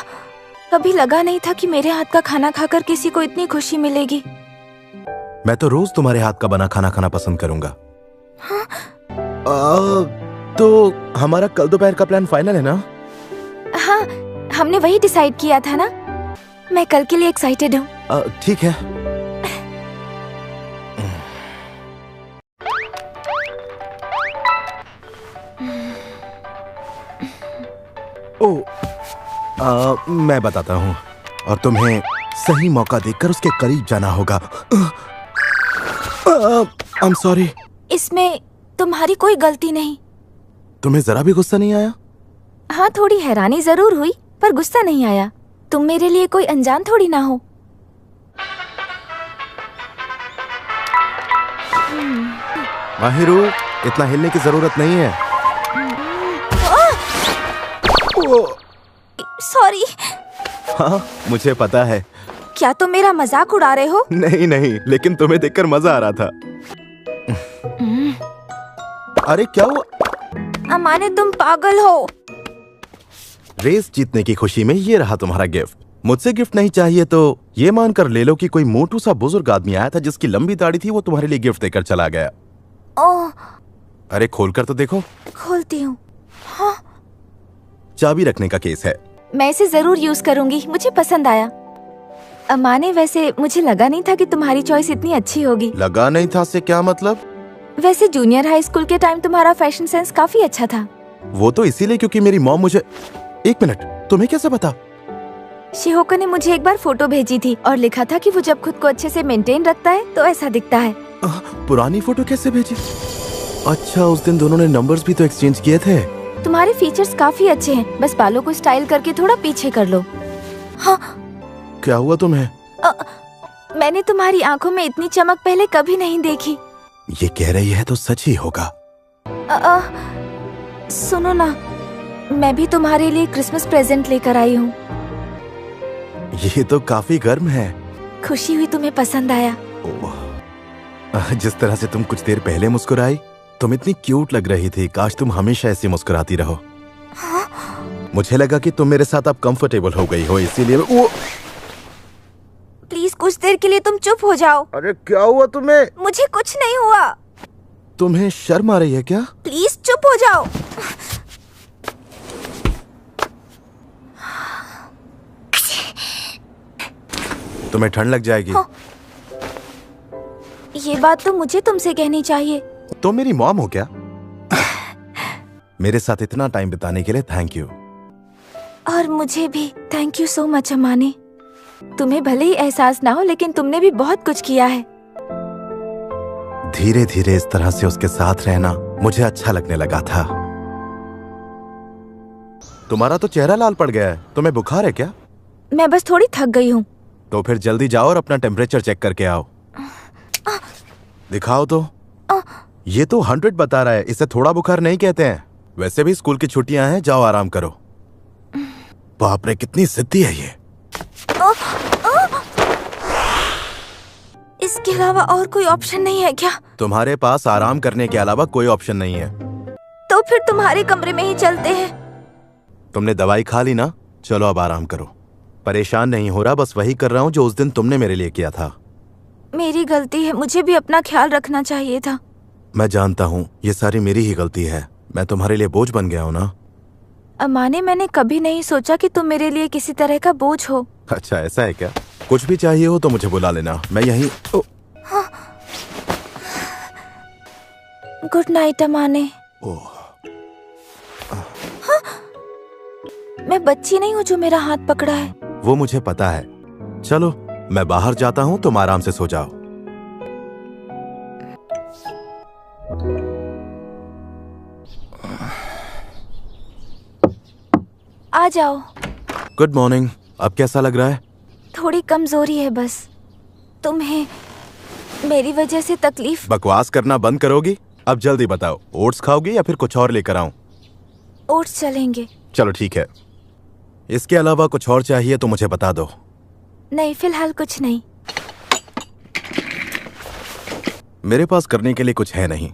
कभी लगा नहीं था कि मेरे हाथ का खाना खाकर किसी को इतनी खुशी मिलेगी। मैं तो रोज तुम्हारे हाथ का बना खाना खाना पसंद करूंगा। हाँ? तो हमारा कल दोपहर का प्लान फाइनल है ना? हाँ, हमने वही डिसाइड किया था ना। मैं कल के लिए एक्साइटेड हूँ। ठीक है। मैं बताता हूँ। और तुम्हें सही मौका देखकर उसके करीब जाना होगा। I am sorry. इसमें तुम्हारी कोई गलती नहीं। तुम्हें जरा भी गुस्सा नहीं आया? हाँ, थोड़ी हैरानी जरूर हुई, पर गुस्सा नहीं आया। तुम मेरे लिए कोई अनजान थोड़ी ना हो। माहिरू, इतना हिलने की जरूरत नहीं है। सॉरी। हाँ, मुझे पता है। क्या तुम मेरा मजाक उड़ा रहे हो? नहीं नहीं, लेकिन तुम्हें देखकर मजा आ रहा था। अरे क्या हुआ? अमाने, तुम पागल हो। रेस जीतने की खुशी में ये रहा तुम्हारा गिफ्ट। मुझसे गिफ्ट नहीं चाहिए तो ये मानकर ले लो कि कोई मोटू सा बुजुर्ग आदमी आया था जिसकी लंबी दाढ़ी थी, वो तुम्हारे लिए गिफ्ट देकर चला गया। ओह, अरे खोलकर तो देखो। खोलती हूँ। हाँ, चाबी रखने का केस है। मैं इसे जरूर यूज करूंगी, मुझे पसंद आया। अमाने, वैसे मुझे लगा नहीं था कि तुम्हारी चॉइस इतनी अच्छी होगी। लगा नहीं था से क्या मतलब? वैसे जूनियर हाई स्कूल के टाइम तुम्हारा फैशन सेंस काफी अच्छा था। वो तो इसीलिए क्योंकि मेरी मॉम मुझे। एक मिनट, तुम्हें कैसे पता? शिहोका ने मुझे एक बार फोटो भेजी थी और लिखा था कि वो जब खुद को अच्छे से मेंटेन रखता है तो ऐसा दिखता है। पुरानी फोटो कैसे भेजी? अच्छा, उस दिन दोनों ने नंबर्स भी तो एक्सचेंज किए थे। तुम्हारे फीचर्स काफी अच्छे हैं, बस बालों को स्टाइल करके थोड़ा पीछे कर लो। हाँ। क्या हुआ तुम्हें? मैंने तुम्हारी आंखों में इतनी चमक पहले कभी नहीं देखी। ये कह रही है तो सच ही होगा। सुनो ना, मैं भी तुम्हारे लिए क्रिसमस प्रेजेंट लेकर आई हूँ। ये तो काफी गर्म है। खुशी हुई तुम्हें पसंद आया। जिस तरह से तुम कुछ देर पहले मुस्कुराई, तुम इतनी क्यूट लग रही थी। काश तुम हमेशा ऐसी मुस्कुराती रहो। हाँ? मुझे लगा कि तुम मेरे साथ अब कंफर्टेबल हो गई हो, इसीलिए प्लीज कुछ देर के लिए तुम चुप हो जाओ। अरे क्या हुआ तुम्हें? मुझे कुछ नहीं हुआ। तुम्हें शर्म आ रही है क्या? प्लीज चुप हो जाओ। तुम्हें ठंड लग जाएगी। हाँ। ये बात तो मुझे तुमसे कहनी चाहिए। तुम मेरी मॉम हो क्या? मेरे साथ इतना टाइम बिताने के लिए थैंक यू। और मुझे भी थैंक यू सो मच अमाने। तुम्हें भले ही एहसास ना हो, लेकिन तुमने भी बहुत कुछ किया है। धीरे धीरे इस तरह से उसके साथ रहना मुझे अच्छा लगने लगा था। तुम्हारा तो चेहरा लाल पड़ गया है। तुम्हें बुखार है क्या? मैं बस थोड़ी थक गई हूँ। तो फिर जल्दी जाओ और अपना टेम्परेचर चेक करके आओ। दिखाओ तो। ये तो 100 बता रहा है। इसे थोड़ा बुखार नहीं कहते हैं। वैसे भी स्कूल की छुट्टियां हैं, जाओ आराम करो। बाप रे, कितनी जिद्दी है ये। इसके अलावा और कोई ऑप्शन नहीं है क्या? तुम्हारे पास आराम करने के अलावा कोई ऑप्शन नहीं है। तो फिर तुम्हारे कमरे में ही चलते हैं। तुमने दवाई खा ली ना? चलो अब आराम करो। परेशान नहीं हो रहा, बस वही कर रहा हूँ जो उस दिन तुमने मेरे लिए किया था। मेरी गलती है, मुझे भी अपना ख्याल रखना चाहिए था। मैं जानता हूँ, ये सारी मेरी ही गलती है। मैं तुम्हारे लिए बोझ बन गया हूँ ना। अमाने, मैंने कभी नहीं सोचा कि तुम मेरे लिए किसी तरह का बोझ हो। अच्छा, ऐसा है क्या? कुछ भी चाहिए हो तो मुझे बुला लेना, मैं यहीं। गुड नाइट अमाने। मैं बच्ची नहीं हूँ जो मेरा हाथ पकड़ा है। वो मुझे पता है। चलो मैं बाहर जाता हूँ, तुम आराम से सो जाओ। आ जाओ। Good morning. अब कैसा लग रहा है? थोड़ी कमजोरी है बस। तुम्हें मेरी वजह से तकलीफ? बकवास करना बंद करोगी? अब जल्दी बताओ, ओट्स खाओगी या फिर कुछ और लेकर आऊं? ओट्स चलेंगे। चलो ठीक है। इसके अलावा कुछ और चाहिए तो मुझे बता दो। नहीं, फिलहाल कुछ नहीं। मेरे पास करने के लिए कुछ है नहीं,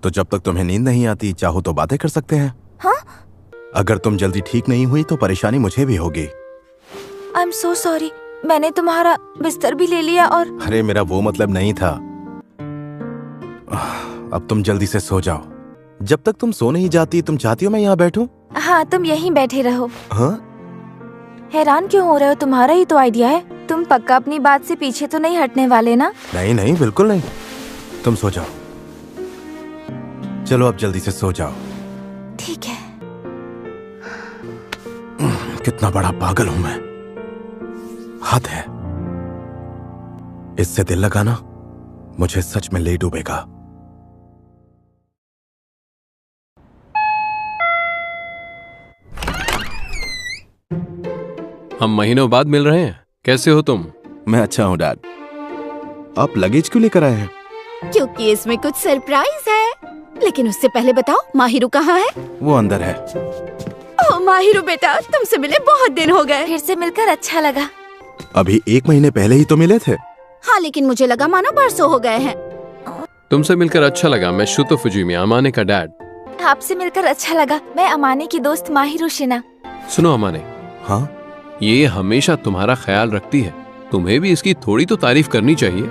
तो जब तक तुम्हें नींद नहीं आती चाहो तो बातें कर सकते हैं। हाँ? अगर तुम जल्दी ठीक नहीं हुई तो परेशानी मुझे भी होगी। I am so sorry. मैंने तुम्हारा बिस्तर भी ले लिया और। अरे मेरा वो मतलब नहीं था। अब तुम जल्दी से सो जाओ। जब तक तुम सो नहीं जाती, तुम चाहती हो मैं यहाँ बैठूं? हाँ, तुम यहीं बैठे रहो। हाँ? हैरान क्यों हो रहे हो? तुम्हारा ही तो आइडिया है। तुम पक्का अपनी बात से पीछे तो नहीं हटने वाले ना? नहीं नहीं, बिल्कुल नहीं। तुम सो जाओ। चलो अब जल्दी से सो जाओ। ठीक है। कितना बड़ा पागल हूं मैं। हद है। इससे दिल लगाना मुझे सच में ले डूबेगा। हम महीनों बाद मिल रहे हैं। कैसे हो तुम? मैं अच्छा हूँ डैड। आप लगेज क्यों लेकर आए हैं? क्योंकि इसमें कुछ सरप्राइज है। लेकिन उससे पहले बताओ, माहिरू कहाँ है? वो अंदर है। ओह माहिरू बेटा, तुमसे मिले बहुत दिन हो गए। फिर से मिलकर अच्छा लगा। अभी 1 महीने पहले ही तो मिले थे। हाँ, लेकिन मुझे लगा मानो बरसों हो गए हैं। तुमसे मिलकर अच्छा लगा। मैं शुतो फुजीमी, अमाने का डैड। आपसे मिलकर अच्छा लगा। मैं अमाने की दोस्त माहिरू शिना। सुनो अमाने, हाँ, ये हमेशा तुम्हारा ख्याल रखती है। तुम्हें भी इसकी थोड़ी तो तारीफ करनी चाहिए।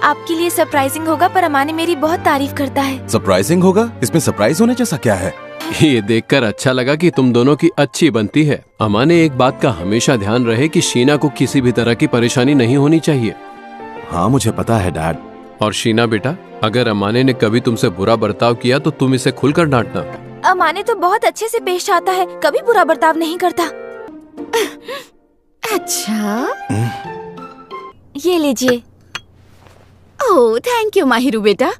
आपके लिए सरप्राइजिंग होगा, पर अमाने मेरी बहुत तारीफ करता है। सरप्राइजिंग होगा? इसमें सरप्राइज होने जैसा क्या है? ये देखकर अच्छा लगा कि तुम दोनों की अच्छी बनती है। अमाने, एक बात का हमेशा ध्यान रहे कि शीना को किसी भी तरह की परेशानी नहीं होनी चाहिए। हाँ मुझे पता है डैड। और शीना बेटा, अगर अमाने ने कभी तुमसे बुरा बर्ताव किया तो तुम इसे खुलकर डांटना। अमाने तो बहुत अच्छे से पेश आता है, कभी बुरा बर्ताव नहीं करता। अच्छा, ये लीजिए। ओह थैंक यू माहिरू बेटा।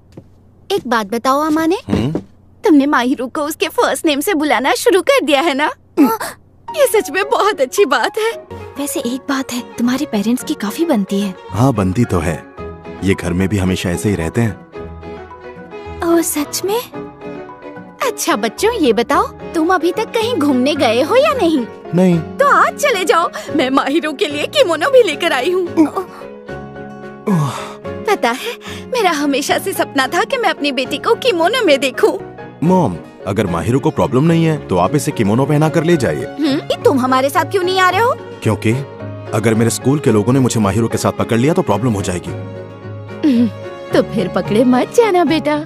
एक बात बताओ अमाने, तुमने माहिरू को उसके फर्स्ट नेम से बुलाना शुरू कर दिया है ना? ये सच में बहुत अच्छी बात है। वैसे एक बात है, तुम्हारे पेरेंट्स की काफी बनती है। हाँ बनती तो है। ये घर में भी हमेशा ऐसे ही रहते हैं। ओह सच में? अच्छा बच्चों, ये बताओ तुम अभी तक कहीं घूमने गए हो या नहीं? नहीं। तो आज चले जाओ, मैं माहिरू के लिए किमोनो भी लेकर आई हूँ। पता है, मेरा हमेशा से सपना था कि मैं अपनी बेटी को किमोनो में देखूं। मॉम, अगर माहिरू को प्रॉब्लम नहीं है तो आप इसे किमोनो पहना कर ले जाइए। तुम हमारे साथ क्यों नहीं आ रहे हो? क्योंकि अगर मेरे स्कूल के लोगों ने मुझे माहिरू के साथ पकड़ लिया तो प्रॉब्लम हो जाएगी। तो फिर पकड़े मत जाना बेटा।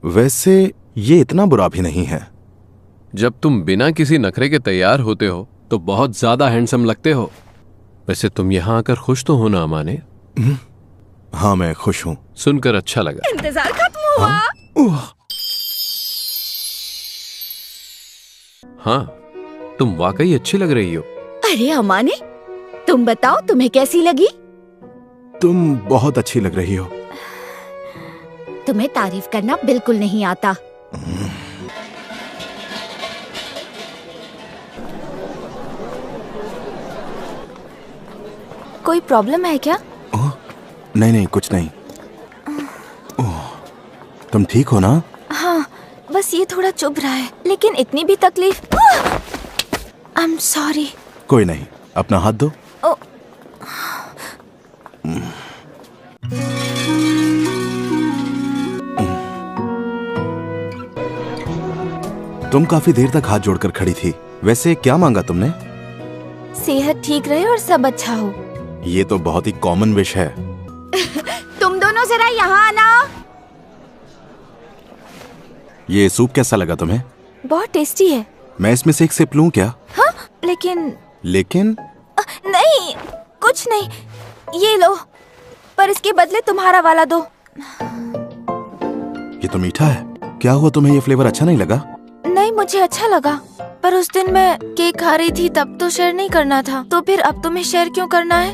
वैसे ये इतना बुरा भी नहीं है। जब तुम बिना किसी नखरे के तैयार होते हो तो बहुत ज्यादा हैंडसम लगते हो। वैसे तुम यहाँ आकर खुश तो हो ना अमाने? हाँ मैं खुश हूँ। सुनकर अच्छा लगा। इंतजार खत्म हुआ। हाँ, तुम वाकई अच्छी लग रही हो। अरे अमाने, तुम बताओ तुम्हें कैसी लगी? तुम बहुत अच्छी लग रही हो। तुम्हें तारीफ करना बिल्कुल नहीं आता। कोई प्रॉब्लम है क्या? नहीं नहीं कुछ नहीं। तुम ठीक हो ना? हाँ, बस ये थोड़ा चुभ रहा है, लेकिन इतनी भी तकलीफ। I am sorry. कोई नहीं, अपना हाथ दो। तुम काफी देर तक हाथ जोड़कर खड़ी थी। वैसे क्या मांगा तुमने? सेहत ठीक रहे और सब अच्छा हो। ये तो बहुत ही कॉमन विश है। तुम दोनों जरा यहाँ आना। ये सूप कैसा लगा तुम्हें? बहुत टेस्टी है। मैं इसमें से एक सिप लूं क्या? हाँ, लेकिन नहीं, कुछ नहीं। ये लो, पर इसके बदले तुम्हारा वाला दो। ये तो मीठा है। क्या हुआ, तुम्हें ये फ्लेवर अच्छा नहीं लगा? नहीं, मुझे अच्छा लगा, पर उस दिन मैं केक खा रही थी तब तो शेयर नहीं करना था। तो फिर अब तुम्हें शेयर क्यों करना है?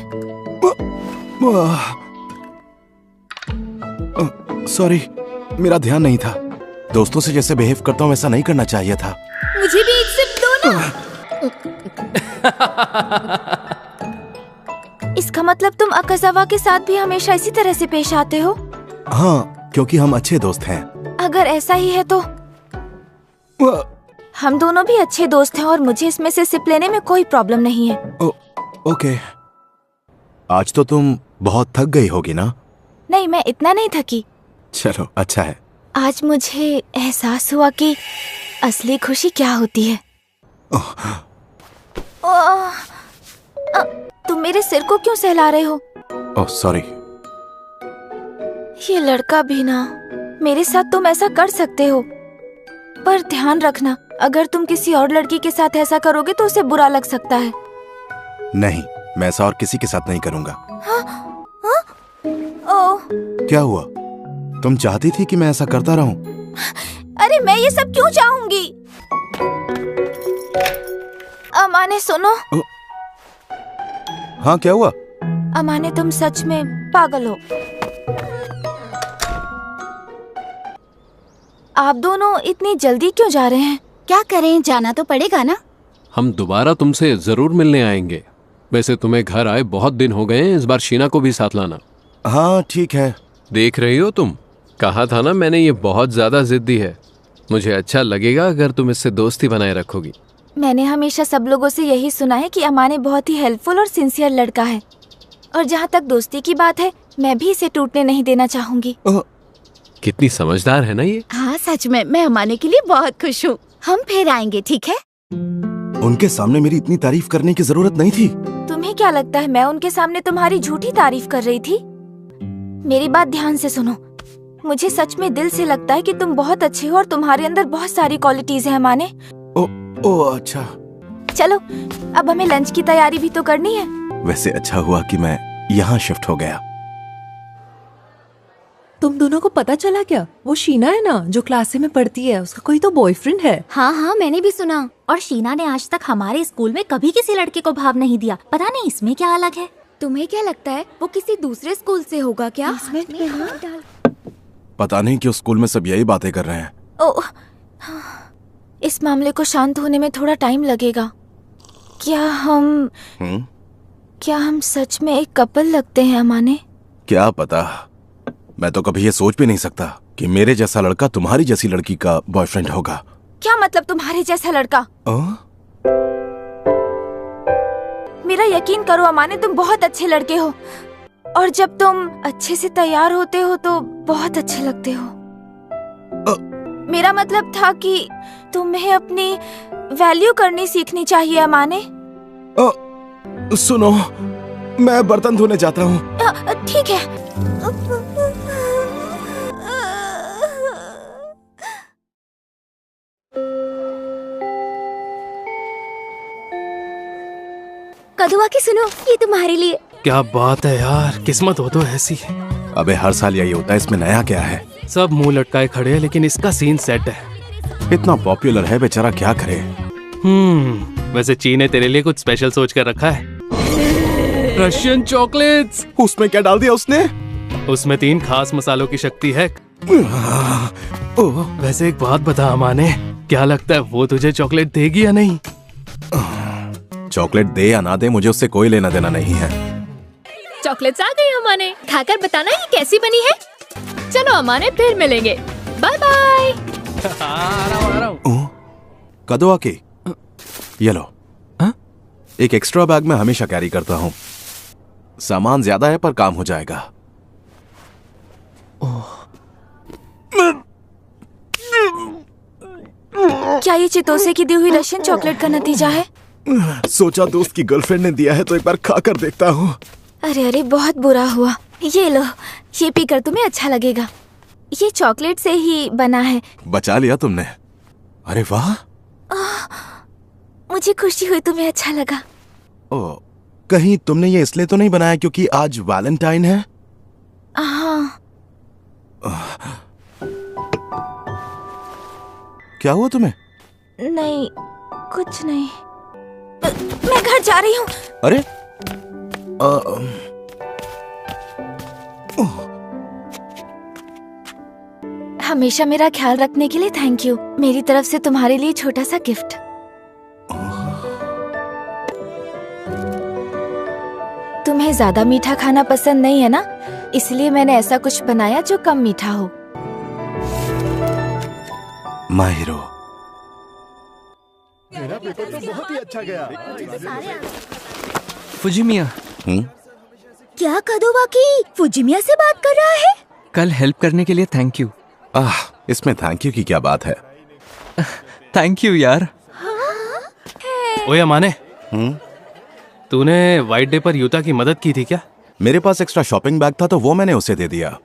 सॉरी, मेरा ध्यान नहीं था। दोस्तों से जैसे बिहेव करता हूँ वैसा नहीं करना चाहिए था। मुझे भी एक सिप दो ना। इसका मतलब तुम अकाज़ावा के साथ भी हमेशा इसी तरह से पेश आते हो? हाँ, क्योंकि हम अच्छे दोस्त हैं। अगर ऐसा ही है तो हम दोनों भी अच्छे दोस्त हैं और मुझे इसमें से सिप लेने में कोई प्रॉब्लम नहीं है। ओके। आज तो तुम बहुत थक गई होगी ना? नहीं, मैं इतना नहीं थकी। चलो अच्छा है। आज मुझे एहसास हुआ कि असली खुशी क्या होती है। तुम मेरे सिर को क्यों सहला रहे हो? Oh sorry. ये लड़का भी ना, मेरे साथ तुम ऐसा कर सकते हो, पर ध्यान रखना, अगर तुम किसी और लड़की के साथ ऐसा करोगे तो उसे बुरा लग सकता है। नहीं, मैं ऐसा और किसी के साथ नहीं करूँगा। ओह, क्या हुआ? तुम चाहती थी कि मैं ऐसा करता रहूं? अरे मैं ये सब क्यों चाहूंगी? अमाने सुनो। हाँ क्या हुआ? अमाने तुम सच में पागल हो। आप दोनों इतनी जल्दी क्यों जा रहे हैं? क्या करें, जाना तो पड़ेगा ना। हम दोबारा तुमसे जरूर मिलने आएंगे। वैसे तुम्हें घर आए बहुत दिन हो गए हैं, इस बार शीना को भी साथ लाना। हाँ ठीक है। देख रही हो तुम, कहा था ना मैंने, ये बहुत ज्यादा जिद्दी है। मुझे अच्छा लगेगा अगर तुम इससे दोस्ती बनाए रखोगी। मैंने हमेशा सब लोगों से यही सुना है कि अमाने बहुत ही हेल्पफुल और सिंसियर लड़का है, और जहाँ तक दोस्ती की बात है, मैं भी इसे टूटने नहीं देना चाहूंगी। कितनी समझदार है ना ये। हाँ सच में, मैं अमाने के लिए बहुत खुश हूँ। हम फिर आएंगे, ठीक है? उनके सामने मेरी इतनी तारीफ करने की जरूरत नहीं थी। तुम्हें क्या लगता है मैं उनके सामने तुम्हारी झूठी तारीफ कर रही थी? मेरी बात ध्यान से सुनो। मुझे सच में दिल से लगता है कि तुम बहुत अच्छे हो और तुम्हारे अंदर बहुत सारी क्वालिटीज हैं अमाने। ओ अच्छा। चलो अब हमें लंच की तैयारी भी तो करनी है। वैसे अच्छा हुआ कि मैं यहाँ शिफ्ट हो गया। तुम दोनों को पता चला क्या? वो शीना है ना, जो क्लास में पढ़ती है, उसका कोई तो बॉयफ्रेंड है। हाँ हाँ, मैंने भी सुना। और शीना ने आज तक हमारे स्कूल में कभी किसी लड़के को भाव नहीं दिया। पता नहीं इसमें क्या अलग है। तुम्हें क्या लगता है वो किसी दूसरे स्कूल से होगा क्या? पता नहीं क्यों स्कूल में सब यही बातें कर रहे हैं। ओह, इस मामले को शांत होने में थोड़ा टाइम लगेगा। क्या हम सच में एक कपल लगते हैं अमाने? क्या पता, मैं तो कभी ये सोच भी नहीं सकता कि मेरे जैसा लड़का तुम्हारी जैसी लड़की का बॉयफ्रेंड होगा। क्या मतलब तुम्हारे जैसा लड़का? मेरा यकीन करो अमाने, तुम बहुत अच्छे लड़के हो, और जब तुम अच्छे से तैयार होते हो तो बहुत अच्छे लगते हो। मेरा मतलब था कि तुम्हें अपनी वैल्यू करनी सीखनी चाहिए अमाने। सुनो, मैं बर्तन धोने जाता हूँ। ठीक है। कदुआ की सुनो, ये तुम्हारे लिए। क्या बात है यार, किस्मत हो तो ऐसी। अबे हर साल यही होता है, इसमें नया क्या है? सब मुंह लटकाए खड़े हैं, लेकिन इसका सीन सेट है। इतना पॉपुलर है, बेचारा क्या करे। वैसे ची ने तेरे लिए कुछ स्पेशल सोच कर रखा है। Russian chocolates. उसमें क्या डाल दिया उसने? उसमें 3 खास मसालों की शक्ति है। वैसे एक बात बता अमाने, क्या लगता है वो तुझे चॉकलेट देगी या नहीं? चॉकलेट दे या ना दे, मुझे उससे कोई लेना देना नहीं है। चॉकलेट्स आ गई अमाने, खाकर बताना ये कैसी बनी है। चलो अमाने, फिर मिलेंगे। Bye bye. कदुआ की, ये लो। एक एक्स्ट्रा बैग में हमेशा कैरी करता हूँ। सामान ज्यादा है पर काम हो जाएगा। क्या ये चितोसे की दी हुई रशियन चॉकलेट का नतीजा है? सोचा दोस्त की गर्लफ्रेंड ने दिया है तो एक बार खाकर देखता हूँ। अरे अरे, बहुत बुरा हुआ। ये लो, ये पीकर तुम्हें अच्छा लगेगा। ये चॉकलेट से ही बना है। बचा लिया तुमने। अरे वाह, मुझे खुशी हुई तुम्हें अच्छा लगा। ओ, कहीं तुमने ये इसलिए तो नहीं बनाया क्योंकि आज वैलेंटाइन है? हाँ। क्या हुआ तुम्हें? नहीं, कुछ नहीं। मैं घर जा रही हूँ। अरे हमेशा मेरा ख्याल रखने के लिए थैंक यू। मेरी तरफ से तुम्हारे लिए छोटा सा गिफ्ट। तुम्हें ज्यादा मीठा खाना पसंद नहीं है ना, इसलिए मैंने ऐसा कुछ बनाया जो कम मीठा हो। माहिरो, मेरा पेपर तो बहुत ही अच्छा गया। फुजिमिया। क्या कदुआ की फुजिमिया से बात कर रहा है? कल हेल्प करने के लिए थैंक यू। इसमें थैंक यू की क्या बात है? थैंक यू यार। ओए अमाने, तूने वाइट डे पर यूता की मदद की थी क्या? मेरे पास एक्स्ट्रा शॉपिंग बैग था तो वो मैंने उसे दे दिया।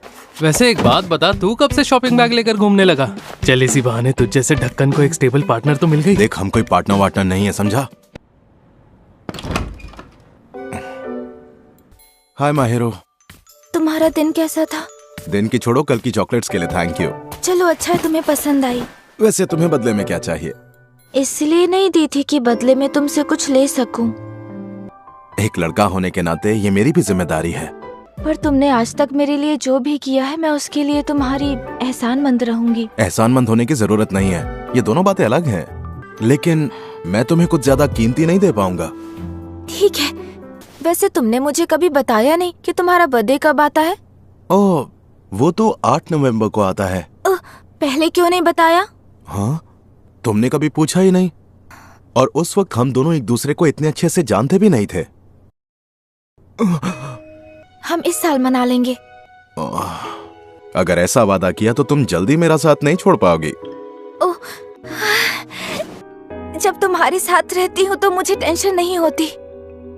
वैसे एक बात बता, तू कब से शॉपिंग बैग लेकर घूमने लगा? चल इसी बहाने तुझ जैसे ढक्कन को एक स्टेबल पार्टनर तो मिल गई। देख, हम कोई पार्टनर वार्टनर नहीं है, समझा? हाय माहिरो। तुम्हारा दिन कैसा था? दिन की छोड़ो, कल की चॉकलेट्स के लिए थैंक यू। चलो अच्छा है तुम्हें पसंद आई। वैसे तुम्हें बदले में क्या चाहिए? इसलिए नहीं दी थी कि बदले में तुमसे कुछ ले सकूं। एक लड़का होने के नाते ये मेरी भी जिम्मेदारी है। पर तुमने आज तक मेरे लिए जो भी किया है, मैं उसके लिए तुम्हारी एहसानमंद रहूंगी। एहसानमंद होने की जरूरत नहीं है, ये दोनों बातें अलग हैं। लेकिन मैं तुम्हें कुछ ज्यादा कीमती नहीं दे पाऊंगा। ठीक है। वैसे तुमने मुझे कभी बताया नहीं कि तुम्हारा बर्थडे कब आता है। ओह, वो तो 8 नवंबर को आता है। पहले क्यों नहीं बताया? हाँ, तुमने कभी पूछा ही नहीं। और उस वक्त हम दोनों एक दूसरे को इतने अच्छे से जानते भी नहीं थे। हम इस साल मना लेंगे। अगर ऐसा वादा किया तो तुम जल्दी मेरा साथ नहीं छोड़ पाओगी। जब तुम्हारे साथ रहती हूँ तो मुझे टेंशन नहीं होती।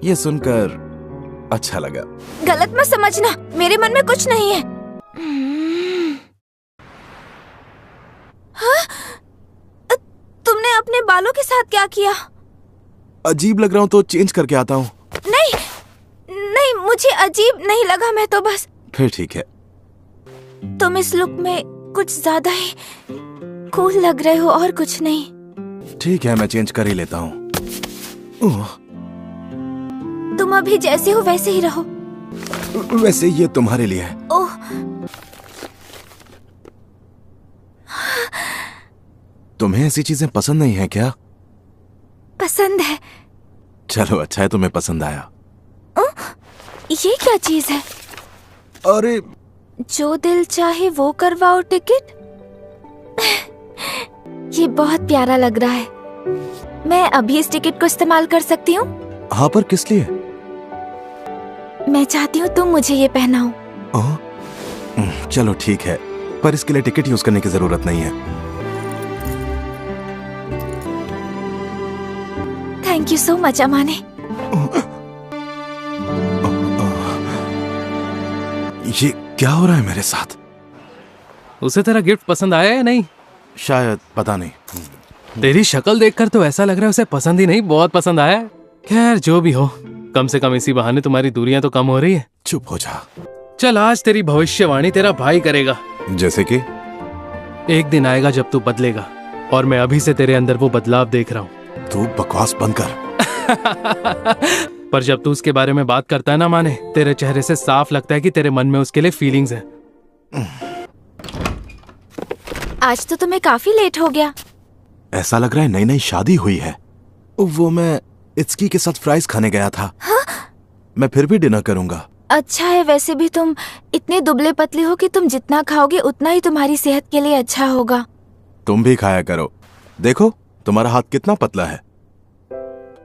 ये सुनकर अच्छा लगा। गलत मत समझना, मेरे मन में कुछ नहीं है। हाँ? तुमने अपने बालों के साथ क्या किया? अजीब लग रहा हूँ तो चेंज करके आता हूँ। नहीं नहीं, मुझे अजीब नहीं लगा, मैं तो बस। फिर ठीक है। तुम इस लुक में कुछ ज्यादा ही कूल लग रहे हो और कुछ नहीं। ठीक है, मैं चेंज कर ही लेता हूँ। तुम अभी जैसे हो वैसे ही रहो। वैसे ये तुम्हारे लिए है। ओह, तुम्हें ऐसी चीजें पसंद नहीं है क्या? पसंद है। चलो अच्छा है, तुम्हें पसंद आया। ये क्या चीज है? अरे, जो दिल चाहे वो करवाओ टिकट। ये बहुत प्यारा लग रहा है। मैं अभी इस टिकट को इस्तेमाल कर सकती हूँ? हाँ, पर किस लिए? मैं चाहती हूँ तुम मुझे ये पहनाओ। चलो ठीक है, पर इसके लिए टिकट यूज करने की जरूरत नहीं है। थैंक यू सो मच अमाने। ये क्या हो रहा है मेरे साथ? उसे तेरा गिफ्ट पसंद आया या नहीं? शायद, पता नहीं। तेरी शक्ल देखकर तो ऐसा लग रहा है उसे पसंद ही नहीं, बहुत पसंद आया है। खैर जो भी हो, कम से कम इसी बहाने तुम्हारी दूरियां तो कम हो रही है। चुप हो जा। चल, आज तेरी भविष्यवाणी तेरा भाई करेगा। जैसे कि? एक दिन आएगा जब तू बदलेगा, और मैं अभी से तेरे अंदर वो बदलाव देख रहा हूँ। तू बकवास बंद कर। पर जब तू उसके बारे में बात करता है ना माने, तेरे चेहरे से साफ लगता है कि तेरे मन में उसके लिए फीलिंग्स हैं। आज तो तुम्हें काफी लेट हो गया। ऐसा लग रहा है नई नई शादी हुई है। वो मैं इत्सकी के साथ फ्राइज खाने गया था। हाँ? मैं फिर भी डिनर करूंगा। अच्छा है, वैसे भी तुम इतने दुबले पतले हो कि तुम जितना खाओगे उतना ही तुम्हारी सेहत के लिए अच्छा होगा। तुम भी खाया करो। देखो तुम्हारा हाथ कितना पतला है।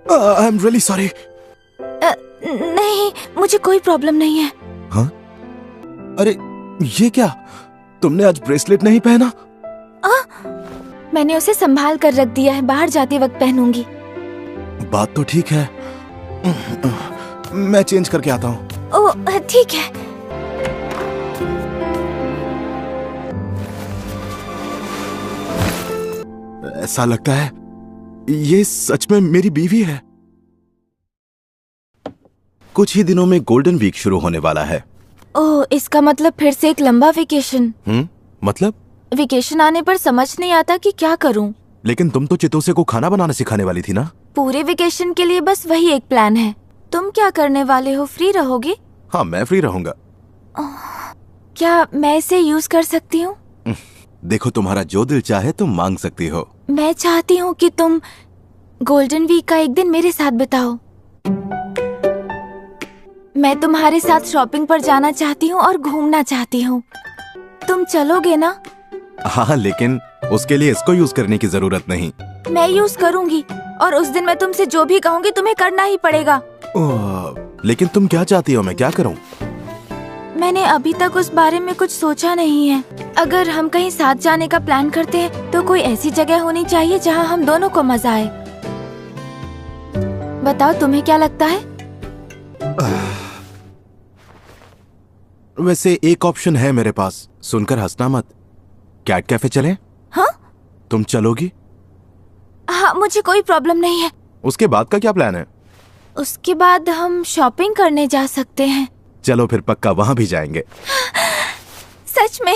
I am really sorry. नहीं, मुझे कोई प्रॉब्लम नहीं है। हाँ? अरे ये क्या, तुमने आज ब्रेसलेट नहीं पहना? मैंने उसे संभाल कर रख दिया है, बाहर जाते वक्त पहनूंगी। बात तो ठीक है, मैं चेंज करके आता हूँ। ओह ठीक है। ऐसा लगता है ये सच में मेरी बीवी है। कुछ ही दिनों में गोल्डन वीक शुरू होने वाला है। ओह, इसका मतलब फिर से एक लंबा वेकेशन। मतलब? वेकेशन आने पर समझ नहीं आता कि क्या करूं। लेकिन तुम तो चितोसे को खाना बनाना सिखाने वाली थी ना? पूरे वेकेशन के लिए बस वही एक प्लान है। तुम क्या करने वाले हो? फ्री रहोगे? हाँ, मैं फ्री रहूंगा। क्या मैं इसे यूज कर सकती हूँ? देखो, तुम्हारा जो दिल चाहे तुम मांग सकती हो। मैं चाहती हूँ कि तुम गोल्डन वीक का एक दिन मेरे साथ बिताओ। मैं तुम्हारे साथ शॉपिंग पर जाना चाहती हूँ और घूमना चाहती हूँ। तुम चलोगे ना? हाँ, लेकिन उसके लिए इसको यूज करने की जरूरत नहीं। मैं यूज करूँगी, और उस दिन मैं तुमसे जो भी कहूँगी तुम्हें करना ही पड़ेगा। लेकिन तुम क्या चाहती हो मैं क्या करूँ? मैंने अभी तक उस बारे में कुछ सोचा नहीं है। अगर हम कहीं साथ जाने का प्लान करते हैं तो कोई ऐसी जगह होनी चाहिए जहाँ हम दोनों को मजा आए। बताओ, तुम्हें क्या लगता है? वैसे एक ऑप्शन है मेरे पास, सुनकर हंसना मत। कैट कैफे चलें? हाँ? तुम चलोगी? हाँ, मुझे कोई प्रॉब्लम नहीं है। उसके बाद का क्या प्लान है? उसके बाद हम शॉपिंग करने जा सकते हैं। चलो फिर पक्का वहाँ भी जाएंगे। सच में?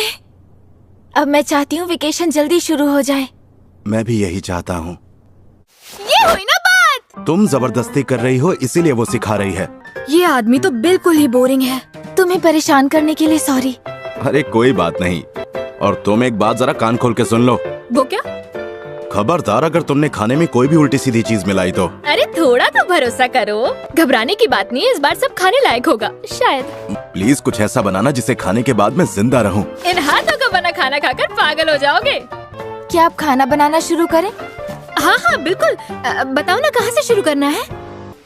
अब मैं चाहती हूँ वेकेशन जल्दी शुरू हो जाए। मैं भी यही चाहता हूँ। ये हुई ना बात। तुम जबरदस्ती कर रही हो इसीलिए वो सिखा रही है। ये आदमी तो बिल्कुल ही बोरिंग है। तुम्हें परेशान करने के लिए सॉरी। अरे कोई बात नहीं। और तुम एक बात जरा कान खोल के सुन लो। वो क्या? खबरदार अगर तुमने खाने में कोई भी उल्टी सीधी चीज मिलाई तो। अरे थोड़ा तो भरोसा करो, घबराने की बात नहीं है, इस बार सब खाने लायक होगा शायद। प्लीज कुछ ऐसा बनाना जिसे खाने के बाद मैं जिंदा रहूं। इन हाथों का बना खाना खाकर पागल हो जाओगे। क्या आप खाना बनाना शुरू करें? हाँ हाँ बिल्कुल। बताओ ना कहाँ से शुरू करना है?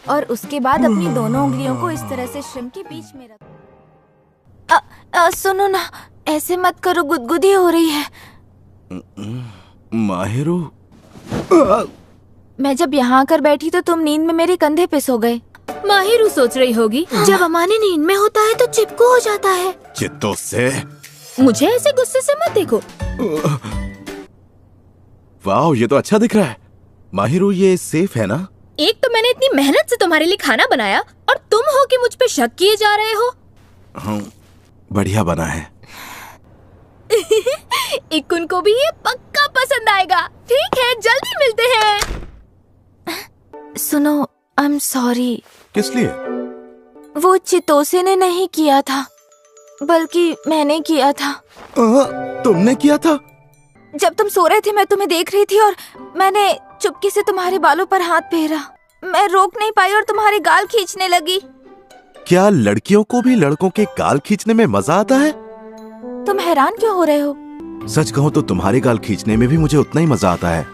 और उसके बाद अपनी दोनों उंगलियों को इस तरह से श्रिम्प के बीच में रख। सुनो ना, ऐसे मत करो, गुदगुदी हो रही है। माहिरू, मैं जब यहाँ आकर बैठी तो तुम नींद में मेरे कंधे पे सो गए। माहिरू सोच रही होगी जब अमाने नींद में होता है तो चिपकू हो जाता है। चित्तों से। मुझे ऐसे गुस्से से मत देखो। वाह, ये तो अच्छा दिख रहा है। माहिरू, ये सेफ है ना? एक तो मैंने इतनी मेहनत से तुम्हारे लिए खाना बनाया और तुम हो कि मुझ पे शक किए जा रहे हो। हाँ, बढ़िया बना है। इकुन को भी ये पक्का पसंद आएगा। ठीक है, जल्दी मिलते हैं। सुनो, आई एम सॉरी। किस लिए? वो चितोसे ने नहीं किया था, बल्कि मैंने किया था। तुमने किया था? जब तुम सो रहे थे मैं तुम्हें देख रही थी और मैंने चुपके से तुम्हारे बालों पर हाथ फेरा। मैं रोक नहीं पाई और तुम्हारे गाल खींचने लगी। क्या लड़कियों को भी लड़कों के गाल खींचने में मजा आता है? तुम हैरान क्यों हो रहे हो? सच कहूँ तो तुम्हारे गाल खींचने में भी मुझे उतना ही मजा आता है।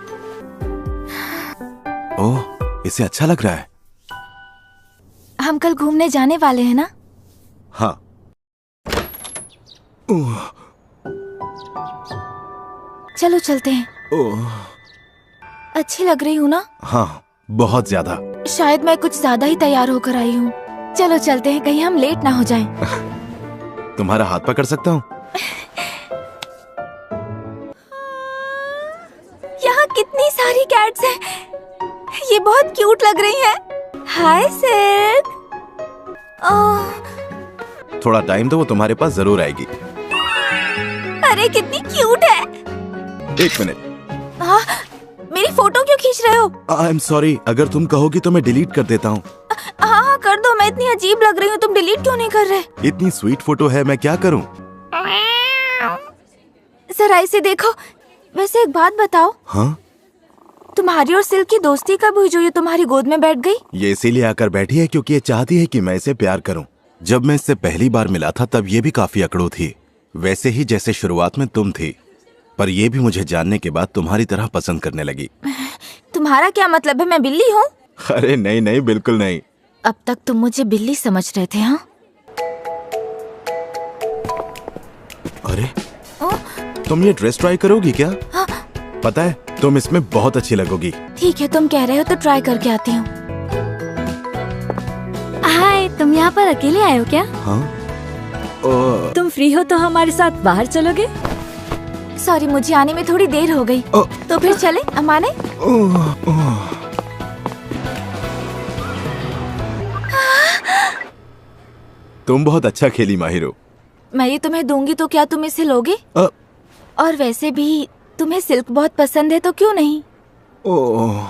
ओह, इसे अच्छा लग रहा है। हम कल घूमने जाने वाले हैं ना? हाँ। चलो चलते हैं। अच्छी लग रही हूँ ना? हाँ, बहुत ज्यादा। शायद मैं कुछ ज्यादा ही तैयार होकर आई हूँ। चलो चलते हैं, कहीं हम लेट ना हो जाएं। तुम्हारा हाथ पकड़ सकता हूँ? यहाँ कितनी सारी कैट्स हैं। ये बहुत क्यूट लग रही हैं। हाय सिल्क। थोड़ा टाइम तो वो तुम्हारे पास जरूर आएगी। अरे कितनी क्यूट है। एक मिनट। हाँ, मेरी फोटो क्यों खींच रहे हो? आई एम सॉरी, अगर तुम कहोगी तो मैं डिलीट कर देता हूँ। हाँ कर दो, मैं इतनी अजीब लग रही हूँ, तुम डिलीट क्यों नहीं कर रहे? इतनी स्वीट फोटो है, मैं क्या करूँ? जरा इसे देखो। वैसे एक बात बताओ। हाँ? तुम्हारी और सिल्क की दोस्ती कब हुई जो ये तुम्हारी गोद में बैठ गई? ये इसीलिए आकर बैठी है क्योंकि ये चाहती है कि मैं इसे प्यार करूं। जब मैं इससे पहली बार मिला था तब ये भी काफी अकड़ू थी, वैसे ही जैसे शुरुआत में तुम थी, पर ये भी मुझे जानने के बाद तुम्हारी तरह पसंद करने लगी। तुम्हारा क्या मतलब है, मैं बिल्ली हूँ? अरे नहीं नहीं, बिल्कुल नहीं। अब तक तुम मुझे बिल्ली समझ रहे थे। हाँ? अरे तुम ये ड्रेस ट्राई करोगी क्या? हाँ। पता है तुम इसमें बहुत अच्छी लगोगी। ठीक है, तुम कह रहे हो तो ट्राई करके आती हूँ। हाय, तुम यहाँ पर अकेले आए हो क्या? हाँ? तुम फ्री हो तो हमारे साथ बाहर चलोगे? सॉरी, मुझे आने में थोड़ी देर हो गई। तो फिर चले अमाने? तुम बहुत अच्छा खेली माहिरो। मैं ये तुम्हें दूंगी तो क्या तुम इसे लोगे? और वैसे भी तुम्हें सिल्क बहुत पसंद है तो क्यों नहीं? ओह,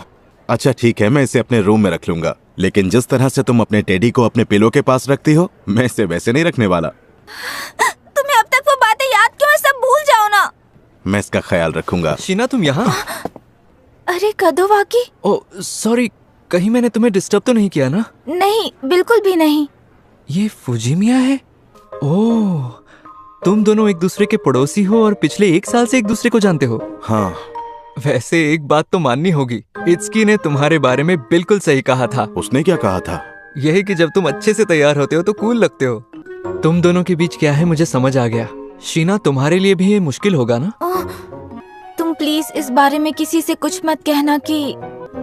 अच्छा ठीक है, मैं इसे अपने रूम में रख लूंगा, लेकिन जिस तरह से तुम अपने टेडी को अपने पिलो के पास रखती हो, मैं इसे वैसे नहीं रखने वाला। तुम्हें अब तक वो बातें याद क्यों है? सब भूल जाओ ना। मैं इसका ख्याल रखूंगा। शीना, तुम यहाँ? अरे कदोवाकी। ओह सॉरी, कहीं मैंने तुम्हें डिस्टर्ब तो नहीं किया ना? नहीं, बिल्कुल भी नहीं। ये फुजिमिया है? ओह, तुम दोनों एक दूसरे के पड़ोसी हो और पिछले 1 साल से एक दूसरे को जानते हो। हाँ। वैसे एक बात तो माननी होगी, इत्सुकी ने तुम्हारे बारे में बिल्कुल सही कहा था। उसने क्या कहा था? यही कि जब तुम अच्छे से तैयार होते हो तो कूल लगते हो। तुम दोनों के बीच क्या है मुझे समझ आ गया। शीना, तुम्हारे लिए भी ये मुश्किल होगा ना? तुम प्लीज इस बारे में किसी से कुछ मत कहना कि।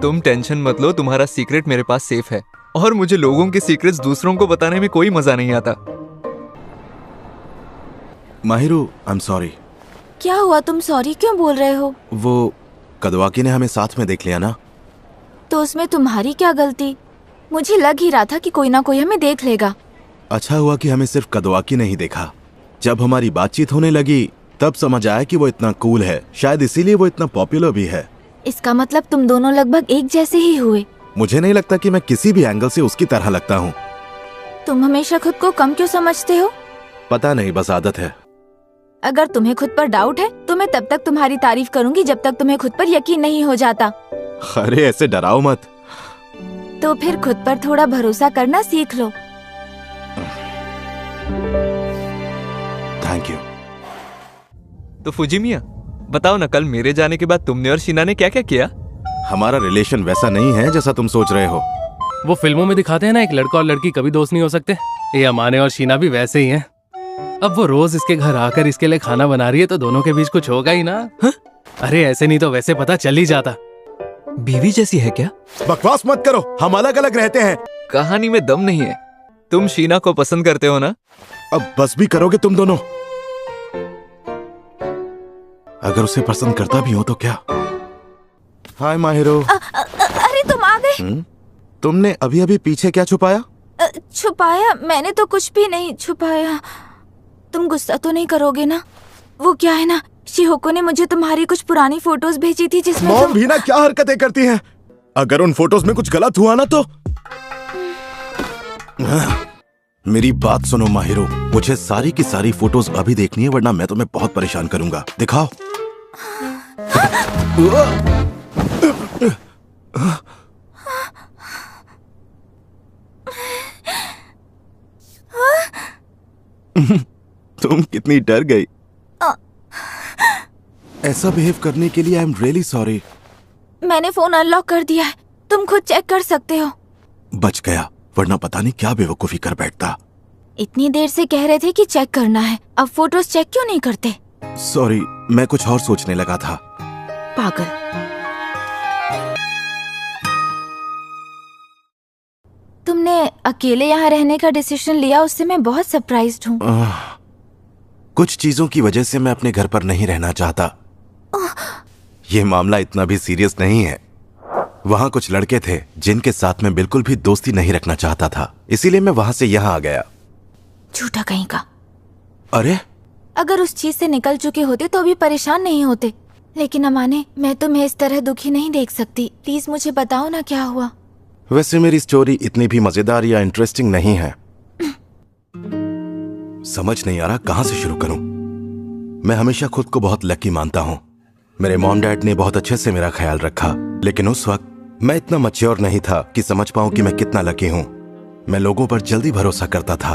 तुम टेंशन मत लो, तुम्हारा सीक्रेट मेरे पास सेफ है और मुझे लोगों के सीक्रेट्स दूसरों को बताने में कोई मजा नहीं आता। Mahiru, I am sorry. क्या हुआ, तुम सॉरी क्यों बोल रहे हो? वो कदवाकी ने हमें साथ में देख लिया ना। तो उसमें तुम्हारी क्या गलती? मुझे लग ही रहा था कि कोई ना कोई हमें देख लेगा। अच्छा हुआ कि हमें सिर्फ कदवाकी ने ही देखा। जब हमारी बातचीत होने लगी तब समझ आया कि वो इतना कूल है, शायद इसीलिए वो इतना पॉपुलर भी है। इसका मतलब तुम दोनों लगभग एक जैसे ही हुए। मुझे नहीं लगता कि मैं किसी भी एंगल से उसकी तरह लगता हूँ। तुम हमेशा खुद को कम क्यों समझते हो? पता नहीं, बस आदत है। अगर तुम्हें खुद पर डाउट है तो मैं तब तक तुम्हारी तारीफ करूंगी जब तक तुम्हें खुद पर यकीन नहीं हो जाता। अरे ऐसे डराओ मत। तो फिर खुद पर थोड़ा भरोसा करना सीख लो। Thank you. तो फुजिमिया, बताओ ना, कल मेरे जाने के बाद तुमने और शीना ने क्या क्या किया? हमारा रिलेशन वैसा नहीं है जैसा तुम सोच रहे हो। वो फिल्मों में दिखाते हैं ना, एक लड़का और लड़की कभी दोस्त नहीं हो सकते। ये अमाने और शीना भी वैसे ही हैं। अब वो रोज इसके घर आकर इसके लिए खाना बना रही है तो दोनों के बीच कुछ होगा ही ना। अरे ऐसे नहीं तो वैसे पता चल ही जाता। बीवी जैसी है क्या? बकवास मत करो, हम अलग अलग रहते हैं। कहानी में दम नहीं है। तुम शीना को पसंद करते हो ना? अब बस भी करोगे तुम दोनों? अगर उसे पसंद करता भी हो तो क्या? हाय माहिरो। अरे तुम आ गए। तुमने अभी अभी पीछे क्या छुपाया? छुपाया? मैंने तो कुछ भी नहीं छुपाया। तुम गुस्सा तो नहीं करोगे ना? वो क्या है ना, शिहोको ने मुझे तुम्हारी कुछ पुरानी फोटोज भेजी थी जिसमें मॉम भी ना क्या हरकतें करती हैं। अगर उन फोटोज में कुछ गलत हुआ ना तो मेरी बात सुनो माहिरो, मुझे सारी की सारी फोटोज अभी देखनी है वरना मैं तुम्हें बहुत परेशान करूंगा। दिखाओ। तुम कितनी डर गई। ऐसा बिहेव करने के लिए आई एम रियली सॉरी। मैंने फोन अनलॉक कर दिया है, तुम खुद चेक कर सकते हो। बच गया, वरना पता नहीं क्या बेवकूफी कर बैठता। इतनी देर से कह रहे थे कि चेक करना है, अब फोटोज चेक क्यों नहीं करते? सॉरी, मैं कुछ और सोचने लगा था। पागल। तुमने अकेले यहाँ रहने का डिसीजन लिया, उससे मैं बहुत सरप्राइज्ड हूँ। कुछ चीजों की वजह से मैं अपने घर पर नहीं रहना चाहता। ये मामला इतना भी सीरियस नहीं है। वहाँ कुछ लड़के थे जिनके साथ मैं बिल्कुल भी दोस्ती नहीं रखना चाहता था, इसीलिए मैं वहाँ से यहाँ आ गया। झूठा कहीं का। अरे अगर उस चीज से निकल चुके होते तो अभी परेशान नहीं होते। लेकिन अमाने, मैं तुम्हें इस तरह दुखी नहीं देख सकती। प्लीज मुझे बताओ ना क्या हुआ। वैसे मेरी स्टोरी इतनी भी मजेदार या इंटरेस्टिंग नहीं है। समझ नहीं आ रहा कहाँ से शुरू करूं। मैं हमेशा खुद को बहुत लकी मानता हूं। मेरे मॉम डैड ने बहुत अच्छे से मेरा ख्याल रखा, लेकिन उस वक्त मैं इतना मैच्योर नहीं था कि समझ पाऊं कि मैं कितना लकी हूं। मैं लोगों पर जल्दी भरोसा करता था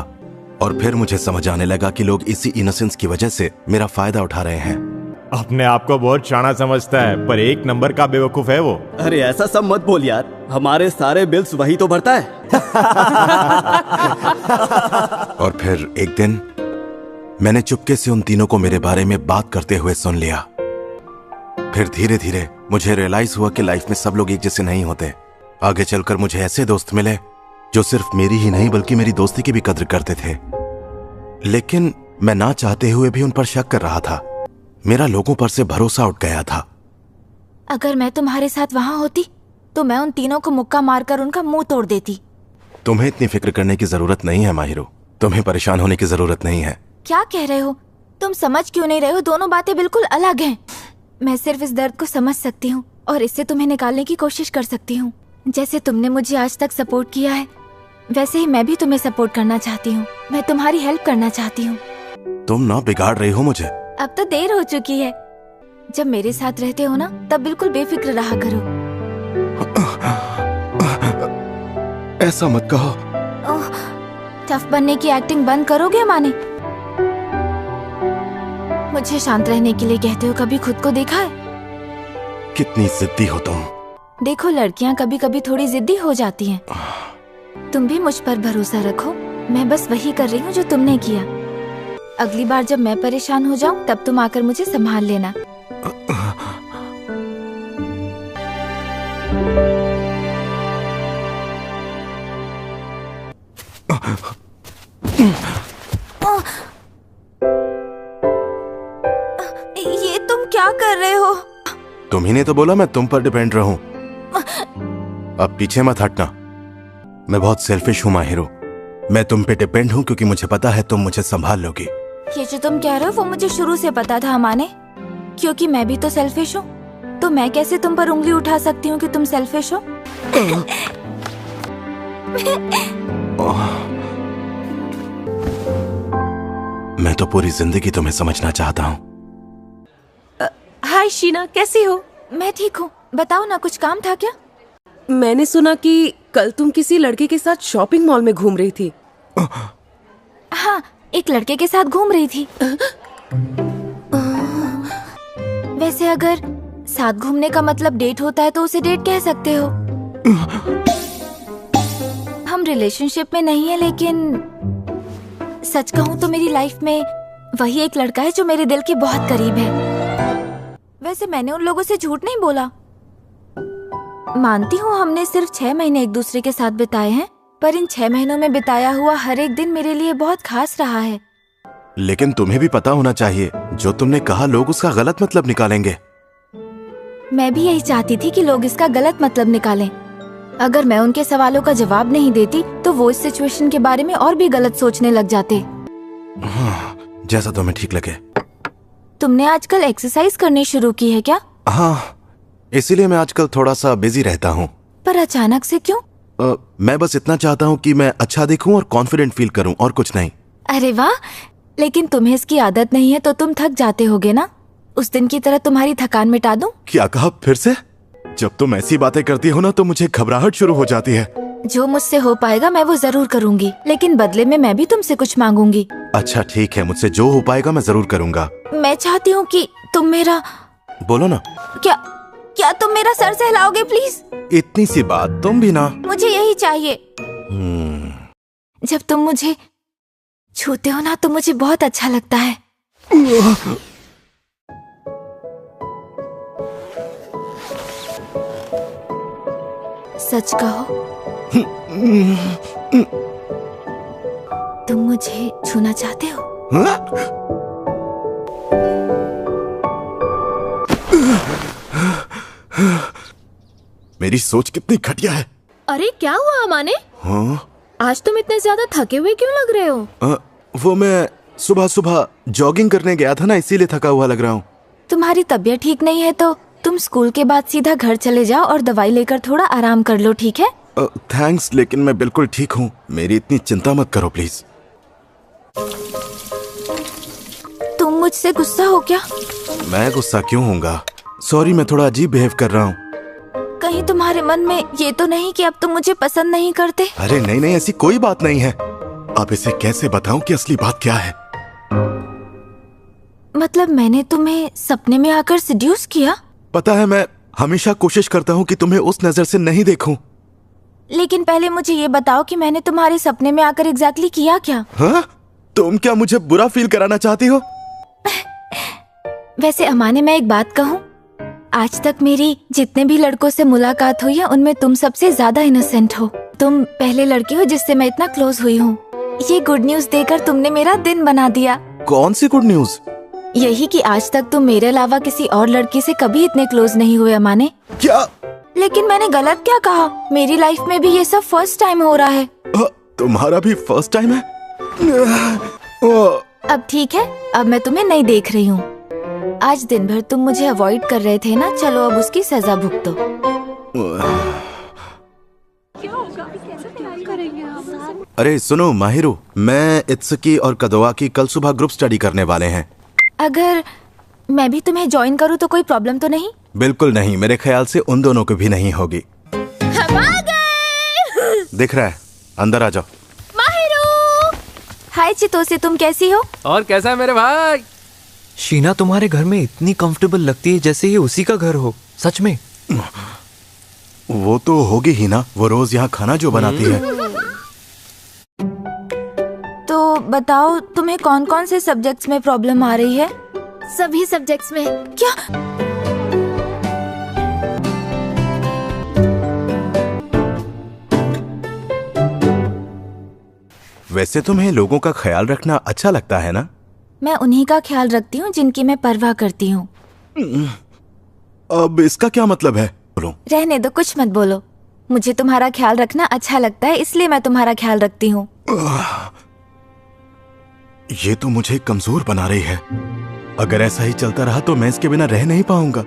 और फिर मुझे समझ आने लगा कि लोग इसी इनोसेंस की वजह से मेरा फायदा उठा रहे हैं। अपने आप को बहुत शाना समझता है, पर एक नंबर का बेवकूफ है वो। अरे ऐसा सब मत बोल यार, हमारे सारे बिल्स वही तो भरता है। और फिर एक दिन मैंने चुपके से उन तीनों को मेरे बारे में बात करते हुए सुन लिया। फिर धीरे धीरे मुझे रियलाइज हुआ कि लाइफ में सब लोग एक जैसे नहीं होते। आगे चलकर मुझे ऐसे दोस्त मिले जो सिर्फ मेरी ही नहीं बल्कि मेरी दोस्ती की भी कद्र करते थे, लेकिन मैं ना चाहते हुए भी उन पर शक कर रहा था। मेरा लोगों पर से भरोसा उठ गया था। अगर मैं तुम्हारे साथ वहाँ होती तो मैं उन तीनों को मुक्का मारकर उनका मुंह तोड़ देती। तुम्हें इतनी फिक्र करने की जरूरत नहीं है माहिरो, तुम्हें परेशान होने की जरूरत नहीं है। क्या कह रहे हो? तुम समझ क्यों नहीं रहे हो? दोनों बातें बिल्कुल अलग हैं। मैं सिर्फ इस दर्द को समझ सकती हूँ और इससे तुम्हें निकालने की कोशिश कर सकती हूँ। जैसे तुमने मुझे आज तक सपोर्ट किया है, वैसे ही मैं भी तुम्हें सपोर्ट करना चाहती हूँ। मैं तुम्हारी हेल्प करना चाहती हूँ। तुम ना बिगाड़ रही हो मुझे। अब तो देर हो चुकी है। जब मेरे साथ रहते हो ना, तब बिल्कुल बेफिक्र रहा करो। ऐसा मत कहो। टफ बनने की एक्टिंग बंद करोगे माने? मुझे शांत रहने के लिए कहते हो, कभी खुद को देखा है? कितनी जिद्दी हो तुम। देखो, लड़कियां कभी कभी थोड़ी जिद्दी हो जाती हैं। तुम भी मुझ पर भरोसा रखो। मैं बस वही कर रही हूँ जो तुमने किया। अगली बार जब मैं परेशान हो जाऊं तब तुम आकर मुझे संभाल लेना। ये तुम क्या कर रहे हो? तुम्ही ने तो बोला मैं तुम पर डिपेंड रहूं। अब पीछे मत हटना। मैं बहुत सेल्फिश हूँ माहिरो। मैं तुम पे डिपेंड हूँ क्योंकि मुझे पता है तुम मुझे संभाल लोगी। ये जो तुम कह रहे हो वो मुझे शुरू से पता था माने, क्योंकि मैं भी तो सेल्फिश हूँ। तो मैं कैसे तुम पर उंगली उठा सकती हूँ कि तुम सेल्फिश हो? मैं तो पूरी जिंदगी तुम्हें समझना चाहता हूँ। हाय शीना, कैसी हो? मैं ठीक हूँ। बताओ ना, कुछ काम था क्या? मैंने सुना कि कल तुम किसी लड़के के साथ शॉपिंग मॉल में घूम रही थी। हाँ, एक लड़के के साथ घूम रही थी। वैसे अगर साथ घूमने का मतलब डेट होता है तो उसे डेट कह सकते हो। हम रिलेशनशिप में नहीं है, लेकिन सच कहूँ तो मेरी लाइफ में वही एक लड़का है जो मेरे दिल के बहुत करीब है। वैसे मैंने उन लोगों से झूठ नहीं बोला। मानती हूँ हमने सिर्फ 6 महीने एक दूसरे के साथ बिताए हैं, पर इन 6 महीनों में बिताया हुआ हर एक दिन मेरे लिए बहुत खास रहा है। लेकिन तुम्हें भी पता होना चाहिए, जो तुमने कहा लोग उसका गलत मतलब निकालेंगे। मैं भी यही चाहती थी कि लोग इसका गलत मतलब निकालें। अगर मैं उनके सवालों का जवाब नहीं देती तो वो इस सिचुएशन के बारे में और भी गलत सोचने लग जाते। हाँ, जैसा तुम्हें ठीक लगे। तुमने आजकल एक्सरसाइज करनी शुरू की है क्या? हाँ, इसीलिए मैं आजकल थोड़ा सा बिजी रहता हूँ। पर अचानक से क्यों? मैं बस इतना चाहता हूँ कि मैं अच्छा दिखूं और कॉन्फिडेंट फील करूं, और कुछ नहीं। अरे वाह, लेकिन तुम्हें इसकी आदत नहीं है तो तुम थक जाते होगे ना। उस दिन की तरह तुम्हारी थकान मिटा दूं? क्या कहा फिर से? जब तुम ऐसी बातें करती हो ना तो मुझे घबराहट शुरू हो जाती है। जो मुझसे हो पाएगा मैं वो जरूर करूंगी, लेकिन बदले में मैं भी तुमसे कुछ मांगूंगी। अच्छा ठीक है, मुझसे जो हो पाएगा मैं जरूर करूंगा। मैं चाहती हूँ कि तुम मेरा... बोलो ना। क्या तुम मेरा सर सहलाओगे प्लीज? इतनी सी बात, तुम भी ना। मुझे यही चाहिए। जब तुम मुझे छूते हो ना तो मुझे बहुत अच्छा लगता है। सच कहो, तुम मुझे छूना चाहते हो? मेरी सोच कितनी घटिया है। अरे क्या हुआ अमाने? हाँ? आज तुम इतने ज्यादा थके हुए क्यों लग रहे हो? वो मैं सुबह सुबह जॉगिंग करने गया था ना, इसीलिए थका हुआ लग रहा हूँ। तुम्हारी तबीयत ठीक नहीं है तो तुम स्कूल के बाद सीधा घर चले जाओ और दवाई लेकर थोड़ा आराम कर लो, ठीक है? थैंक्स, लेकिन मैं बिल्कुल ठीक हूँ। मेरी इतनी चिंता मत करो प्लीज। तुम मुझसे गुस्सा हो क्या? मैं गुस्सा क्यों होऊंगा? सॉरी, मैं थोड़ा अजीब बिहेव कर रहा हूँ। कहीं तुम्हारे मन में ये तो नहीं कि अब तुम मुझे पसंद नहीं करते? अरे नहीं नहीं, ऐसी कोई बात नहीं है। अब इसे कैसे बताऊं कि असली बात क्या है? मतलब मैंने तुम्हें सपने में आकर सेड्यूस किया? पता है, मैं हमेशा कोशिश करता हूँ कि तुम्हें उस नजर से नहीं देखूं। लेकिन पहले मुझे ये बताओ कि मैंने तुम्हारे सपने में आकर एग्जैक्टली किया क्या? हाँ? तुम क्या मुझे बुरा फील कराना चाहती हो? वैसे अमाने, मैं एक बात कहूँ, आज तक मेरी जितने भी लड़कों से मुलाकात हुई है उनमें तुम सबसे ज्यादा इनोसेंट हो। तुम पहले लड़के हो जिससे मैं इतना क्लोज हुई हूँ। ये गुड न्यूज देकर तुमने मेरा दिन बना दिया। कौन सी गुड न्यूज? यही कि आज तक तुम मेरे अलावा किसी और लड़की से कभी इतने क्लोज नहीं हुए अमाने। क्या? लेकिन मैंने गलत क्या कहा? मेरी लाइफ में भी ये सब फर्स्ट टाइम हो रहा है। तुम्हारा भी फर्स्ट टाइम है? अब ठीक है, अब मैं तुम्हें नहीं देख रही हूँ। आज दिन भर तुम मुझे अवॉइड कर रहे थे ना, चलो अब उसकी सजा भुगतो। अरे सुनो माहिरू, मैं इत्सुकी और कदवा की कल सुबह ग्रुप स्टडी करने वाले हैं। अगर मैं भी तुम्हें ज्वाइन करूँ तो कोई प्रॉब्लम तो नहीं? बिल्कुल नहीं, मेरे ख्याल से उन दोनों को भी नहीं होगी। हम आ गए। दिख रहा है, अंदर आ जाओ। माहिरू! हाय चितोसे, तुम कैसी हो? और कैसा है मेरे भाई? शीना तुम्हारे घर में इतनी कंफर्टेबल लगती है जैसे ये उसी का घर हो। सच में? वो तो होगी ही ना, वो रोज यहाँ खाना जो बनाती है। तो बताओ, तुम्हें कौन कौन से सब्जेक्ट्स में प्रॉब्लम आ रही है? सभी सब्जेक्ट्स में। क्या? वैसे तुम्हें लोगों का ख्याल रखना अच्छा लगता है ना? मैं उन्हीं का ख्याल रखती हूँ जिनकी मैं परवाह करती हूँ। अब इसका क्या मतलब है? बोलो। रहने दो, कुछ मत बोलो। मुझे तुम्हारा ख्याल रखना अच्छा लगता है, इसलिए मैं तुम्हारा ख्याल रखती हूँ। ये तो मुझे कमजोर बना रही है। अगर ऐसा ही चलता रहा तो मैं इसके बिना रह नहीं पाऊंगा।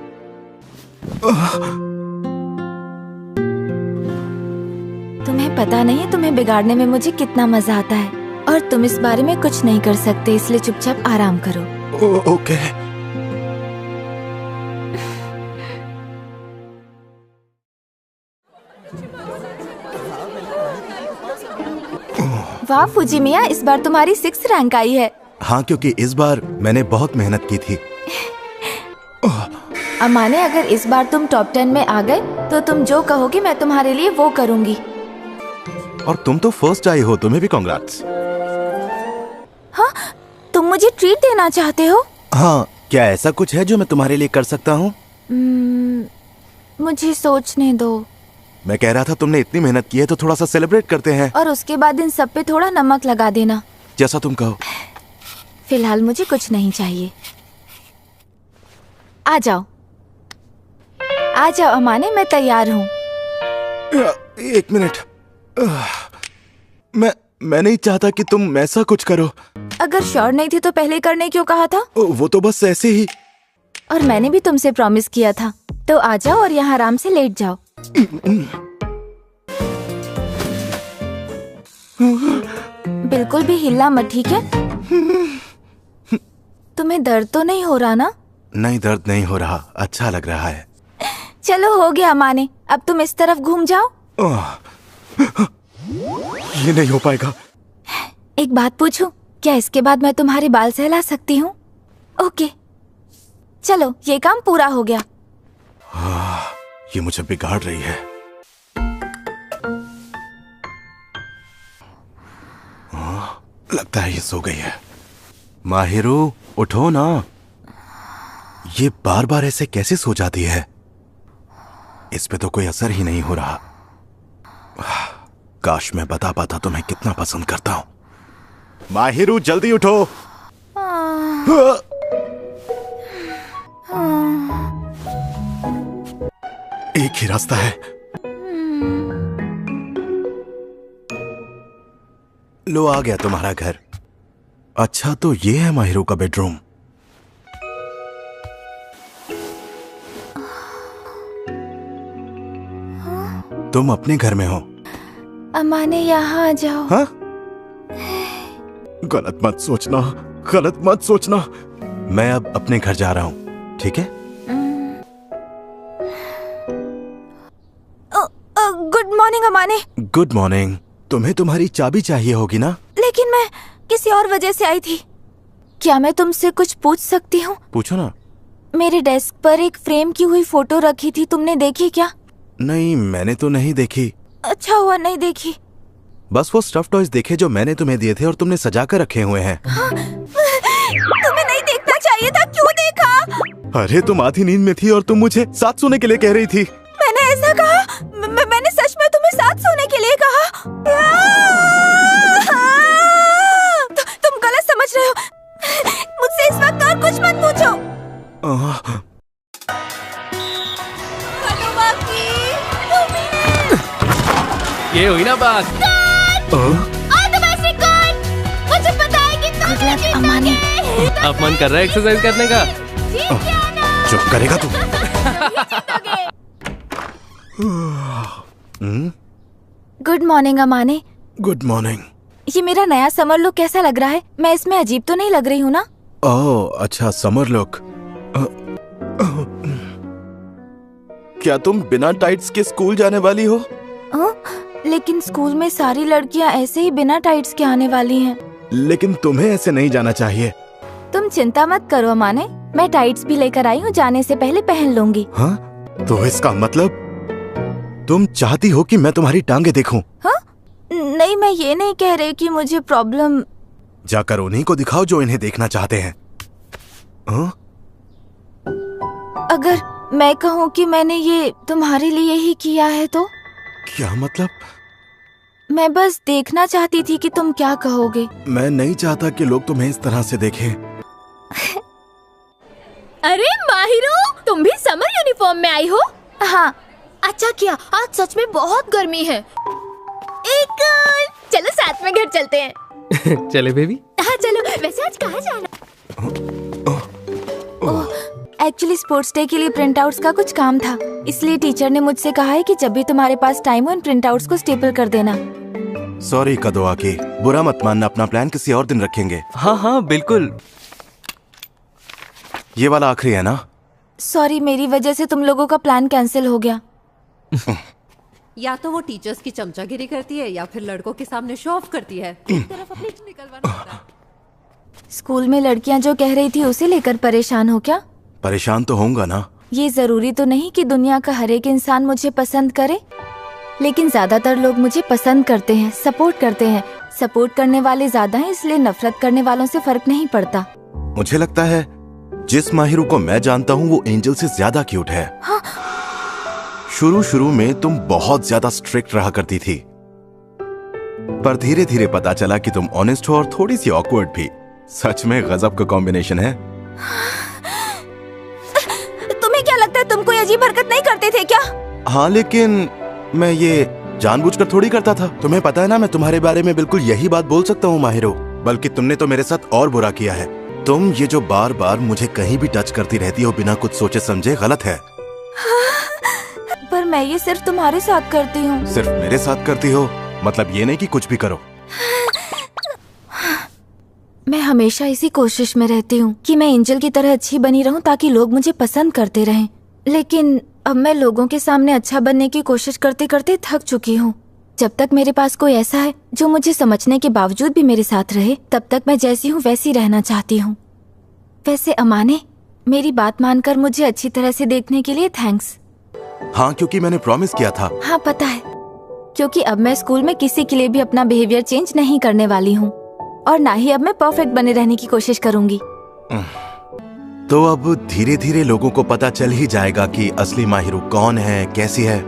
तुम्हें पता नहीं है तुम्हें बिगाड़ने में मुझे कितना मजा आता है, और तुम इस बारे में कुछ नहीं कर सकते, इसलिए चुपचाप आराम करो। ओके। वाह फुजिमिया, इस बार तुम्हारी 6th रैंक आई है। हाँ, क्योंकि इस बार मैंने बहुत मेहनत की थी। अमाने, अगर इस बार तुम टॉप 10 में आ गए तो तुम जो कहोगे मैं तुम्हारे लिए वो करूंगी। और तुम तो फर्स्ट आई हो, तुम्हें भी कांग्रेट्स। हाँ, तुम मुझे ट्रीट देना चाहते हो? हाँ, क्या ऐसा कुछ है जो मैं तुम्हारे लिए कर सकता हूँ? मुझे सोचने दो। मैं कह रहा था तुमने इतनी मेहनत की है तो थोड़ा सा सेलिब्रेट करते हैं। और उसके बाद इन सब पे थोड़ा नमक लगा देना। जैसा तुम कहो। फिलहाल मुझे कुछ नहीं चाहिए। आ जाओ अमाने, मैं तैयार हूँ। एक मिनट, मैं नहीं चाहता कि तुम ऐसा कुछ करो। अगर श्योर नहीं थे तो पहले करने क्यों कहा था? वो तो बस ऐसे ही। और मैंने भी तुमसे प्रॉमिस किया था, तो आ जाओ और यहाँ आराम से लेट जाओ। बिल्कुल भी हिलना मत, ठीक है? तुम्हें दर्द तो नहीं हो रहा ना? नहीं, दर्द नहीं हो रहा, अच्छा लग रहा है। चलो हो गया अमाने, अब तुम इस तरफ घूम जाओ। ये नहीं हो पाएगा। एक बात पूछूं, क्या इसके बाद मैं तुम्हारे बाल सहला सकती हूँ? ओके, चलो ये काम पूरा हो गया। ये मुझे बिगाड़ रही है। लगता है ये सो गई है। माहिरू, उठो ना। ये बार बार ऐसे कैसे सो जाती है? इस पे तो कोई असर ही नहीं हो रहा। काश मैं बता पाता तुम्हें कितना पसंद करता हूं। माहिरू, जल्दी उठो। एक ही रास्ता है। लो, आ गया तुम्हारा घर। अच्छा, तो ये है माहिरू का बेडरूम। तुम अपने घर में हो। अमाने, यहाँ आ जाओ। हाँ? गलत मत सोचना, गलत मत सोचना। मैं अब अपने घर जा रहा हूँ, ठीक है? Good morning Amane. Good morning. तुम्हें तुम्हारी चाबी चाहिए होगी ना? लेकिन मैं किसी और वजह से आई थी। क्या मैं तुमसे कुछ पूछ सकती हूँ? पूछो ना। मेरे डेस्क पर एक फ्रेम की हुई फोटो रखी थी, तुमने देखी क्या? नहीं, मैंने तो नहीं देखी। अच्छा हुआ नहीं देखी। बस वो स्टफ टॉयज देखे जो मैंने तुम्हें दिए थे और तुमने सजा कर रखे हुए हैं। हाँ? तुम्हें नहीं देखना चाहिए था, क्यों देखा? अरे, तुम आधी नींद में थी और तुम मुझे साथ सोने के लिए कह रही थी। मैंने ऐसा कहा? मैंने सच में तुम्हें साथ सोने के लिए कहा? तुम गलत समझ रहे हो। मुझसे इस वक्त और कुछ मत पूछो। ये हुई ना बात। मुझे पता है कि तुम अमाने, अब मन कर रहा है एक्सरसाइज करने का? चुप करेगा तू? Good morning Amane. Good morning. ये मेरा नया समर लुक कैसा लग रहा है? मैं इसमें अजीब तो नहीं लग रही हूँ ना? ओह, अच्छा, समर लुक। क्या तुम बिना टाइट्स के स्कूल जाने वाली हो? लेकिन स्कूल में सारी लड़कियाँ ऐसे ही बिना टाइट्स के आने वाली हैं। लेकिन तुम्हें ऐसे नहीं जाना चाहिए। तुम चिंता मत करो अमाने, मैं टाइट्स भी लेकर आई हूँ, जाने से पहले पहन लूंगी। हाँ? तो इसका मतलब तुम चाहती हो कि मैं तुम्हारी टांगे देखूं? हाँ? नहीं, मैं ये नहीं कह रही कि मुझे प्रॉब्लम। जाकर उन्हीं को दिखाओ जो इन्हें देखना चाहते हैं। हाँ? अगर मैं कहूँ कि मैंने ये तुम्हारे लिए ही किया है तो? क्या मतलब? मैं बस देखना चाहती थी कि तुम क्या कहोगे। मैं नहीं चाहता कि लोग तुम्हें इस तरह से देखें। अरे माहिरू, तुम भी समर यूनिफॉर्म में आई हो? हाँ। अच्छा किया, आज सच में बहुत गर्मी है। चलो साथ में घर चलते हैं। चले बेबी। हाँ चलो। वैसे आज कहाँ जाना? एक्चुअली स्पोर्ट्स डे के लिए प्रिंट आउट्स का कुछ काम था, इसलिए टीचर ने मुझसे कहा है कि जब भी तुम्हारे पास टाइम हो इन प्रिंट आउट्स को स्टेपल कर देना। सॉरी कदोआ की, बुरा मत मानना, अपना प्लान किसी और दिन रखेंगे। हाँ हाँ बिल्कुल। ये वाला आखिरी है ना? सॉरी, मेरी वजह से तुम लोगों का प्लान कैंसिल हो गया। या तो वो टीचर्स की चमचागिरी करती है या फिर लड़कों के सामने शो ऑफ करती है। एक तरफ अपनी निकलवाना होता है। स्कूल में लड़कियां जो कह रही थी उसे लेकर परेशान हो क्या? परेशान तो होऊंगा ना। ये जरूरी तो नहीं कि दुनिया का हर एक इंसान मुझे पसंद करे, लेकिन ज्यादातर लोग मुझे पसंद करते हैं, सपोर्ट करते हैं। सपोर्ट करने वाले ज्यादा हैं, इसलिए नफरत करने वालों से फर्क नहीं पड़ता। मुझे लगता है जिस माहिरू को मैं जानता हूँ वो एंजल से ज्यादा क्यूट है। हाँ। शुरू में तुम बहुत ज्यादा स्ट्रिक्ट रहा करती थी, पर धीरे धीरे पता चला कि तुम ऑनेस्ट हो और थोड़ी सी ऑकवर्ड भी। सच में गजब का कॉम्बिनेशन है। तुम्हें क्या लगता है तुम कोई अजीब हरकत नहीं करते थे क्या? हाँ, लेकिन मैं ये जानबूझकर थोड़ी करता था। तुम्हें पता है ना, मैं तुम्हारे बारे में बिल्कुल यही बात बोल सकता हूँ माहिरो। बल्कि तुमने तो मेरे साथ और बुरा किया है। तुम ये जो बार बार मुझे कहीं भी टच करती रहती हो बिना कुछ सोचे समझे, गलत है। पर मैं ये सिर्फ तुम्हारे साथ करती हूँ। सिर्फ मेरे साथ करती हो? मतलब ये नहीं कि कुछ भी करो। मैं हमेशा इसी कोशिश में रहती हूँ कि मैं एंजल की तरह अच्छी बनी रहूँ ताकि लोग मुझे पसंद करते रहें। लेकिन अब मैं लोगों के सामने अच्छा बनने की कोशिश करते करते थक चुकी हूँ। जब तक मेरे पास कोई ऐसा है जो मुझे समझने के बावजूद भी मेरे साथ रहे, तब तक मैं जैसी हूँ वैसी रहना चाहती हूँ। वैसे अमाने, मेरी बात मानकर मुझे अच्छी तरह से देखने के लिए थैंक्स। हाँ, क्योंकि मैंने प्रॉमिस किया था। हाँ पता है, क्योंकि अब मैं स्कूल में किसी के लिए भी अपना बिहेवियर चेंज नहीं करने वाली हूँ, और ना ही अब मैं परफेक्ट बने रहने की कोशिश करूंगी। तो अब धीरे धीरे लोगों को पता चल ही जाएगा कि असली माहिरू कौन है, कैसी है।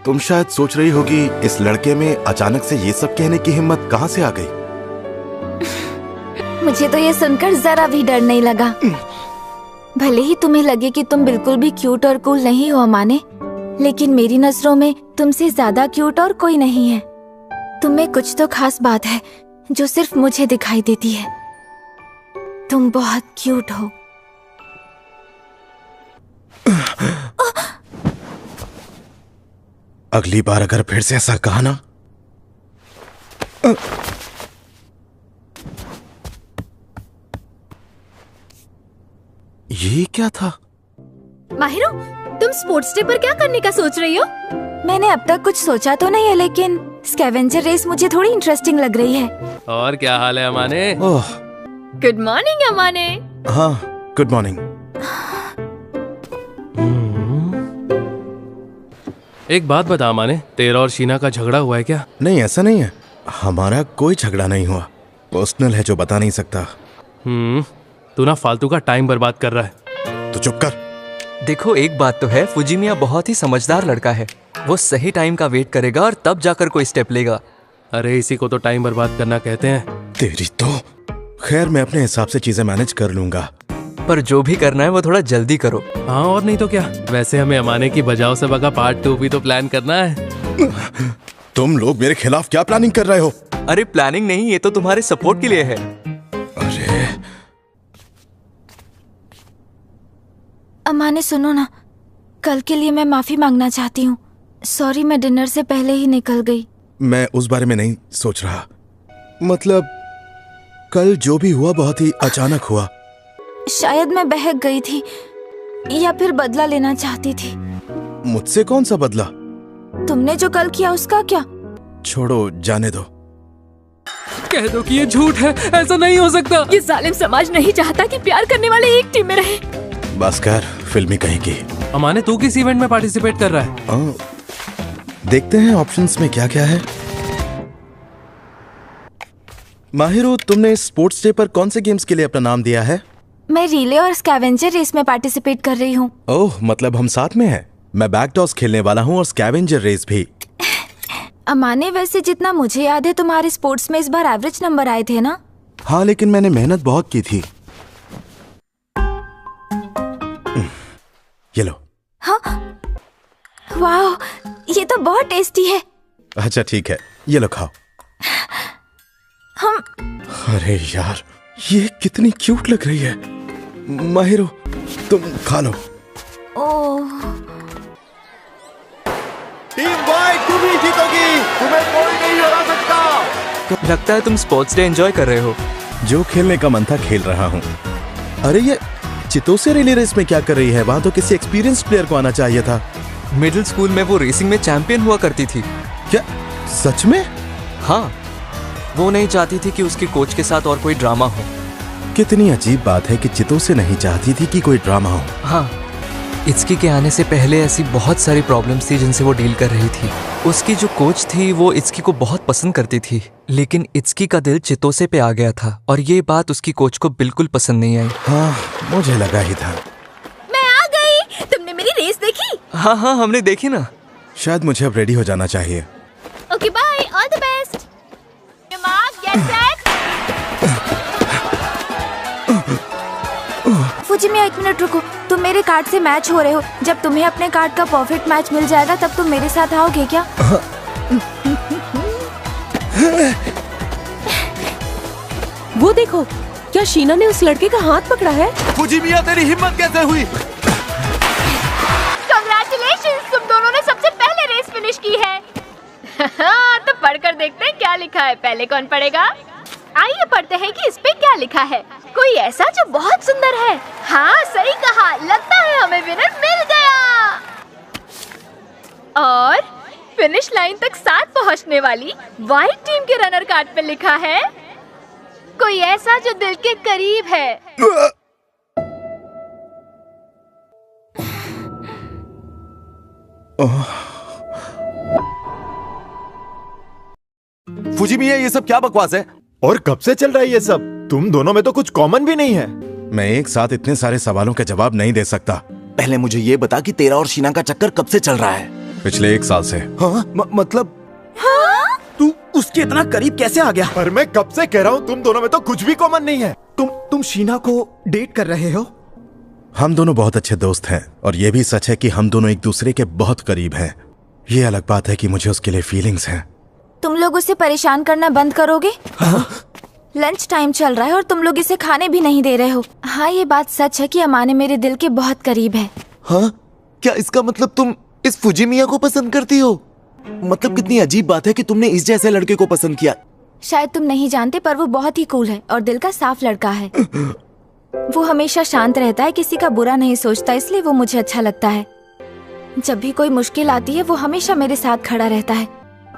तुम शायद सोच रही होगी इस लड़के में अचानक से ये सब कहने की हिम्मत कहाँ से आ गई। मुझे तो ये सुनकर जरा भी डर नहीं लगा। भले ही तुम्हें लगे कि तुम बिल्कुल भी क्यूट और कूल नहीं हो अमाने, लेकिन मेरी नजरों में तुमसे ज्यादा क्यूट और कोई नहीं है। तुम में कुछ तो खास बात है जो सिर्फ मुझे दिखाई देती है। तुम बहुत क्यूट हो। अगली बार अगर फिर से ऐसा कहा ना। ये क्या था? माहिरो, तुम स्पोर्ट्स डे पर क्या करने का सोच रही हो? मैंने अब तक कुछ सोचा तो नहीं है, लेकिन स्कैवेंजर रेस मुझे थोड़ी इंटरेस्टिंग लग रही है। और क्या हाल है अमाने? गुड मॉर्निंग अमाने। हाँ, गुड मॉर्निंग। एक बात बता अमाने, तेरा और शीना का झगड़ा हुआ है क्या? नहीं, ऐसा नहीं है। हमारा कोई झगड़ा नहीं हुआ। पर्सनल है जो बता नहीं सकता। तू ना फालतू का टाइम बर्बाद कर रहा है। तो चुप कर। देखो, एक बात तो है, फुजिमिया बहुत ही समझदार लड़का है। वो सही टाइम का वेट करेगा और तब जाकर कोई स्टेप लेगा। अरे इसी को तो टाइम बर्बाद करना कहते हैं। तेरी तो। खैर, मैं अपने हिसाब से चीजें मैनेज कर लूंगा। पर जो भी करना है वो थोड़ा जल्दी करो। हाँ, और नहीं तो क्या। वैसे हमें अमाने की बजाओ से बगा पार्ट 2 भी तो प्लान करना है। तुम लोग मेरे खिलाफ क्या प्लानिंग कर रहे हो? अरे प्लानिंग नहीं, ये तो तुम्हारे सपोर्ट के लिए है। अरे अमाने सुनो ना, कल के लिए मैं माफी मांगना चाहती हूँ। सॉरी, मैं डिनर से पहले ही निकल गई। मैं उस बारे में नहीं सोच रहा। मतलब कल जो भी हुआ बहुत ही अचानक हुआ। शायद मैं बहक गई थी या फिर बदला लेना चाहती थी। मुझसे कौन सा बदला? तुमने जो कल किया उसका क्या? छोड़ो, जाने दो। कह दो कि ये झूठ है, ऐसा नहीं हो सकता। ये जालिम समाज नहीं चाहता कि प्यार करने वाले एक टीम में रहे। बस कर, फिल्मी कहीं की। अमाने, तू किस इवेंट में पार्टिसिपेट कर रहा है? देखते हैं ऑप्शंस में क्या क्या है। माहिरो, तुमने स्पोर्ट्स डे पर कौन से गेम्स के लिए अपना नाम दिया है? मैं रिले और स्कैवेंजर रेस में पार्टिसिपेट कर रही हूँ। ओह, मतलब हम साथ में हैं। मैं बैक टॉस खेलने वाला हूँ और स्कैवेंजर रेस भी। अमाने, वैसे जितना मुझे याद है तुम्हारे स्पोर्ट्स में इस बार एवरेज नंबर आए थे ना? हाँ, लेकिन मैंने मेहनत बहुत की थी। ये लो। हाँ, वाह, ये तो बहुत टेस्टी है। अच्छा ठीक है, ये लो खाओ। हम। अरे यार, ये कितनी क्यूट लग रही है। माहिरो, तुम खा लो। ओह, टीम वाइट तुम ही जीतोगी, तुम्हें कोई नहीं हरा सकता। लगता है तुम स्पोर्ट्स डे एंजॉय कर रहे हो। जो खेलने का मन था खेल रहा हूँ। अरे ये चितोसे रिले रेस में क्या कर रही है? वहाँ तो किसी एक्सपीरियंस प्लेयर को आना चाहिए था। मिडिल स्कूल में वो रेसिंग में चैंपियन हुआ करती थी। क्या सच में? हाँ, वो नहीं चाहती थी कि उसके कोच के साथ और कोई ड्रामा हो। कितनी अजीब बात है कि चितोसे नहीं चाहती थी कि कोई ड्रामा हो। हाँ, इत्सुकी के आने से पहले ऐसी बहुत सारी प्रॉब्लम्स थी जिनसे वो डील कर रही थी। उसकी जो कोच थी वो इत्सुकी को बहुत पसंद करती थी, लेकिन इत्सुकी का दिल चितोसे पे आ गया था और ये बात उसकी कोच को बिल्कुल पसंद नहीं आई। हाँ, मुझे लगा ही था। मैं आ गई। तुमने मेरी रेस देखी? हाँ हाँ, हमने देखी ना। शायद मुझे अब रेडी हो जाना चाहिए। Okay bye, all the best. Mark, get set. Fujimiya, 1 minute रुको। तुम मेरे कार्ड से मैच हो रहे हो। जब तुम्हें अपने कार्ड का परफेक्ट मैच मिल जाएगा तब तुम मेरे साथ आओगे क्या? वो देखो, क्या शीना ने उस लड़के का हाथ पकड़ा है? फुजिमिया, तेरी हिम्मत कैसे हुई? कांग्रेचुलेशंस, तुम दोनों ने सबसे पहले रेस फिनिश की है। तो पढ़कर देखते हैं क्या लिखा है। पहले कौन पढ़ेगा? आइए पढ़ते हैं कि इस पे क्या लिखा है। कोई ऐसा जो बहुत सुंदर है। हाँ, सही कहा। लगता है हमें विनर मिल गया। और फिनिश लाइन तक साथ पहुंचने वाली व्हाइट टीम के रनर कार्ड पे लिखा है, कोई ऐसा जो दिल के करीब है। फुजिमिया, ये सब क्या बकवास है? और कब से चल रहा है ये सब? तुम दोनों में तो कुछ कॉमन भी नहीं है। मैं एक साथ इतने सारे सवालों के जवाब नहीं दे सकता। पहले मुझे ये बता कि तेरा और शीना का चक्कर कब से चल रहा है? पिछले 1 साल से। हाँ? मतलब तू उसके इतना करीब कैसे आ गया? पर मैं कब से कह रहा हूँ, तुम दोनों में तो कुछ भी कॉमन नहीं है। तुम शीना को डेट कर रहे हो? हम दोनों बहुत अच्छे दोस्त हैं और ये भी सच है कि हम दोनों एक दूसरे के बहुत करीब हैं। ये अलग बात है कि मुझे उसके लिए फीलिंग्स हैं। तुम लोग उसे परेशान करना बंद करोगे? लंच टाइम चल रहा है और तुम लोग इसे खाने भी नहीं दे रहे हो। हाँ, ये बात सच है कि अमाने मेरे दिल के बहुत करीब है। हाँ? क्या इसका मतलब तुम इस फुजिमिया को पसंद करती हो? मतलब कितनी अजीब बात है कि तुमने इस जैसे लड़के को पसंद किया। शायद तुम नहीं जानते पर वो बहुत ही कूल है और दिल का साफ लड़का है। वो हमेशा शांत रहता है, किसी का बुरा नहीं सोचता, इसलिए वो मुझे अच्छा लगता है। जब भी कोई मुश्किल आती है वो हमेशा मेरे साथ खड़ा रहता है।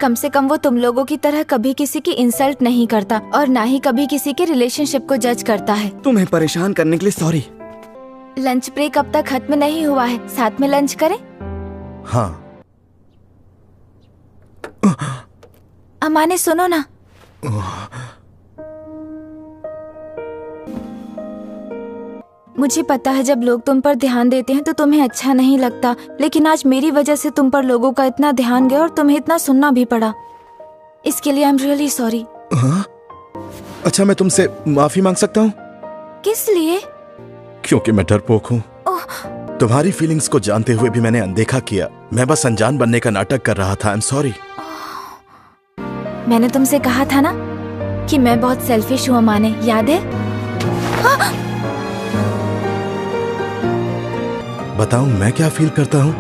कम से कम वो तुम लोगों की तरह कभी किसी की इंसल्ट नहीं करता और ना ही कभी किसी के रिलेशनशिप को जज करता है। तुम्हें परेशान करने के लिए सॉरी। लंच ब्रेक अब तक खत्म नहीं हुआ है, साथ में लंच करें? हाँ। अमाने सुनो ना। मुझे पता है जब लोग तुम पर ध्यान देते हैं तो तुम्हें अच्छा नहीं लगता, लेकिन आज मेरी वजह से तुम पर लोगों का इतना ध्यान गया और तुम्हें इतना सुनना भी पड़ा। इसके लिए आई एम रियली सॉरी। अच्छा, मैं तुमसे माफी मांग सकता हूँ? किस लिए? क्योंकि मैं डरपोक हूँ। तुम्हारी फीलिंग्स को जानते हुए भी मैंने अनदेखा किया। मैं बस अनजान बनने का नाटक कर रहा था। I am sorry. मैंने तुमसे कहा था ना कि मैं बहुत सेल्फिश हूँ अमाने, याद है? बताऊं मैं क्या फील करता हूँ?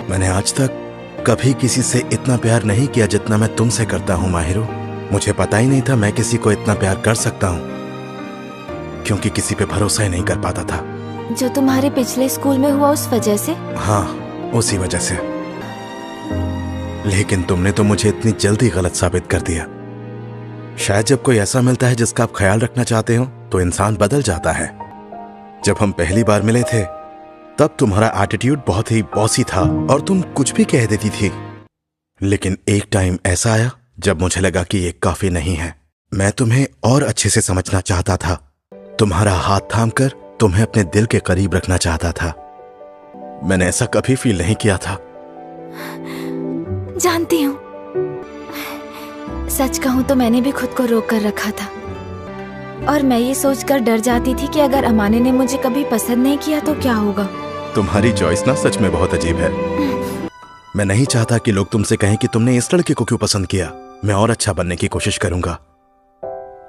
मैंने आज तक कभी किसी से इतना प्यार नहीं किया जितना मैं तुमसे करता हूँ माहिरो। मुझे पता ही नहीं था मैं किसी को इतना प्यार कर सकता हूँ, क्योंकि किसी पे भरोसा ही नहीं कर पाता था। जो तुम्हारे पिछले स्कूल में हुआ उस वजह से? हाँ, उसी वजह से। लेकिन तुमने तो मुझे इतनी जल्दी गलत साबित कर दिया। शायद जब कोई ऐसा मिलता है जिसका आप ख्याल रखना चाहते हो तो इंसान बदल जाता है। जब हम पहली बार मिले थे तब तुम्हारा एटीट्यूड बहुत ही बॉसी था और तुम कुछ भी कह देती थी। लेकिन एक टाइम ऐसा आया जब मुझे लगा कि ये काफी नहीं है। मैं तुम्हें और अच्छे से समझना चाहता था। तुम्हारा हाथ थामकर तुम्हें अपने दिल के करीब रखना चाहता था। मैंने ऐसा कभी फील नहीं किया था। जानती हूँ, सच कहूँ तो मैंने भी खुद को रोक कर रखा था और मैं ये सोचकर डर जाती थी कि अगर अमाने ने मुझे कभी पसंद नहीं किया तो क्या होगा। तुम्हारी चॉइस ना सच में बहुत अजीब है। मैं नहीं चाहता कि लोग तुमसे कहें कि तुमने इस लड़के को क्यों पसंद किया। मैं और अच्छा बनने की कोशिश करूंगा,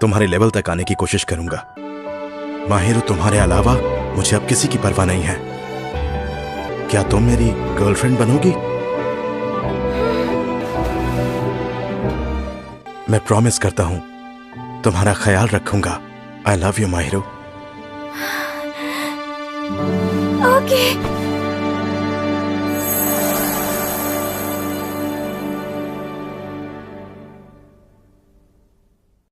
तुम्हारे लेवल तक आने की कोशिश करूंगा। माहिरो, तुम्हारे अलावा मुझे अब किसी की परवाह नहीं है। क्या तुम मेरी गर्लफ्रेंड बनोगी? मैं प्रॉमिस करता हूं तुम्हारा ख्याल रखूंगा। I love you Mahiro. Okay.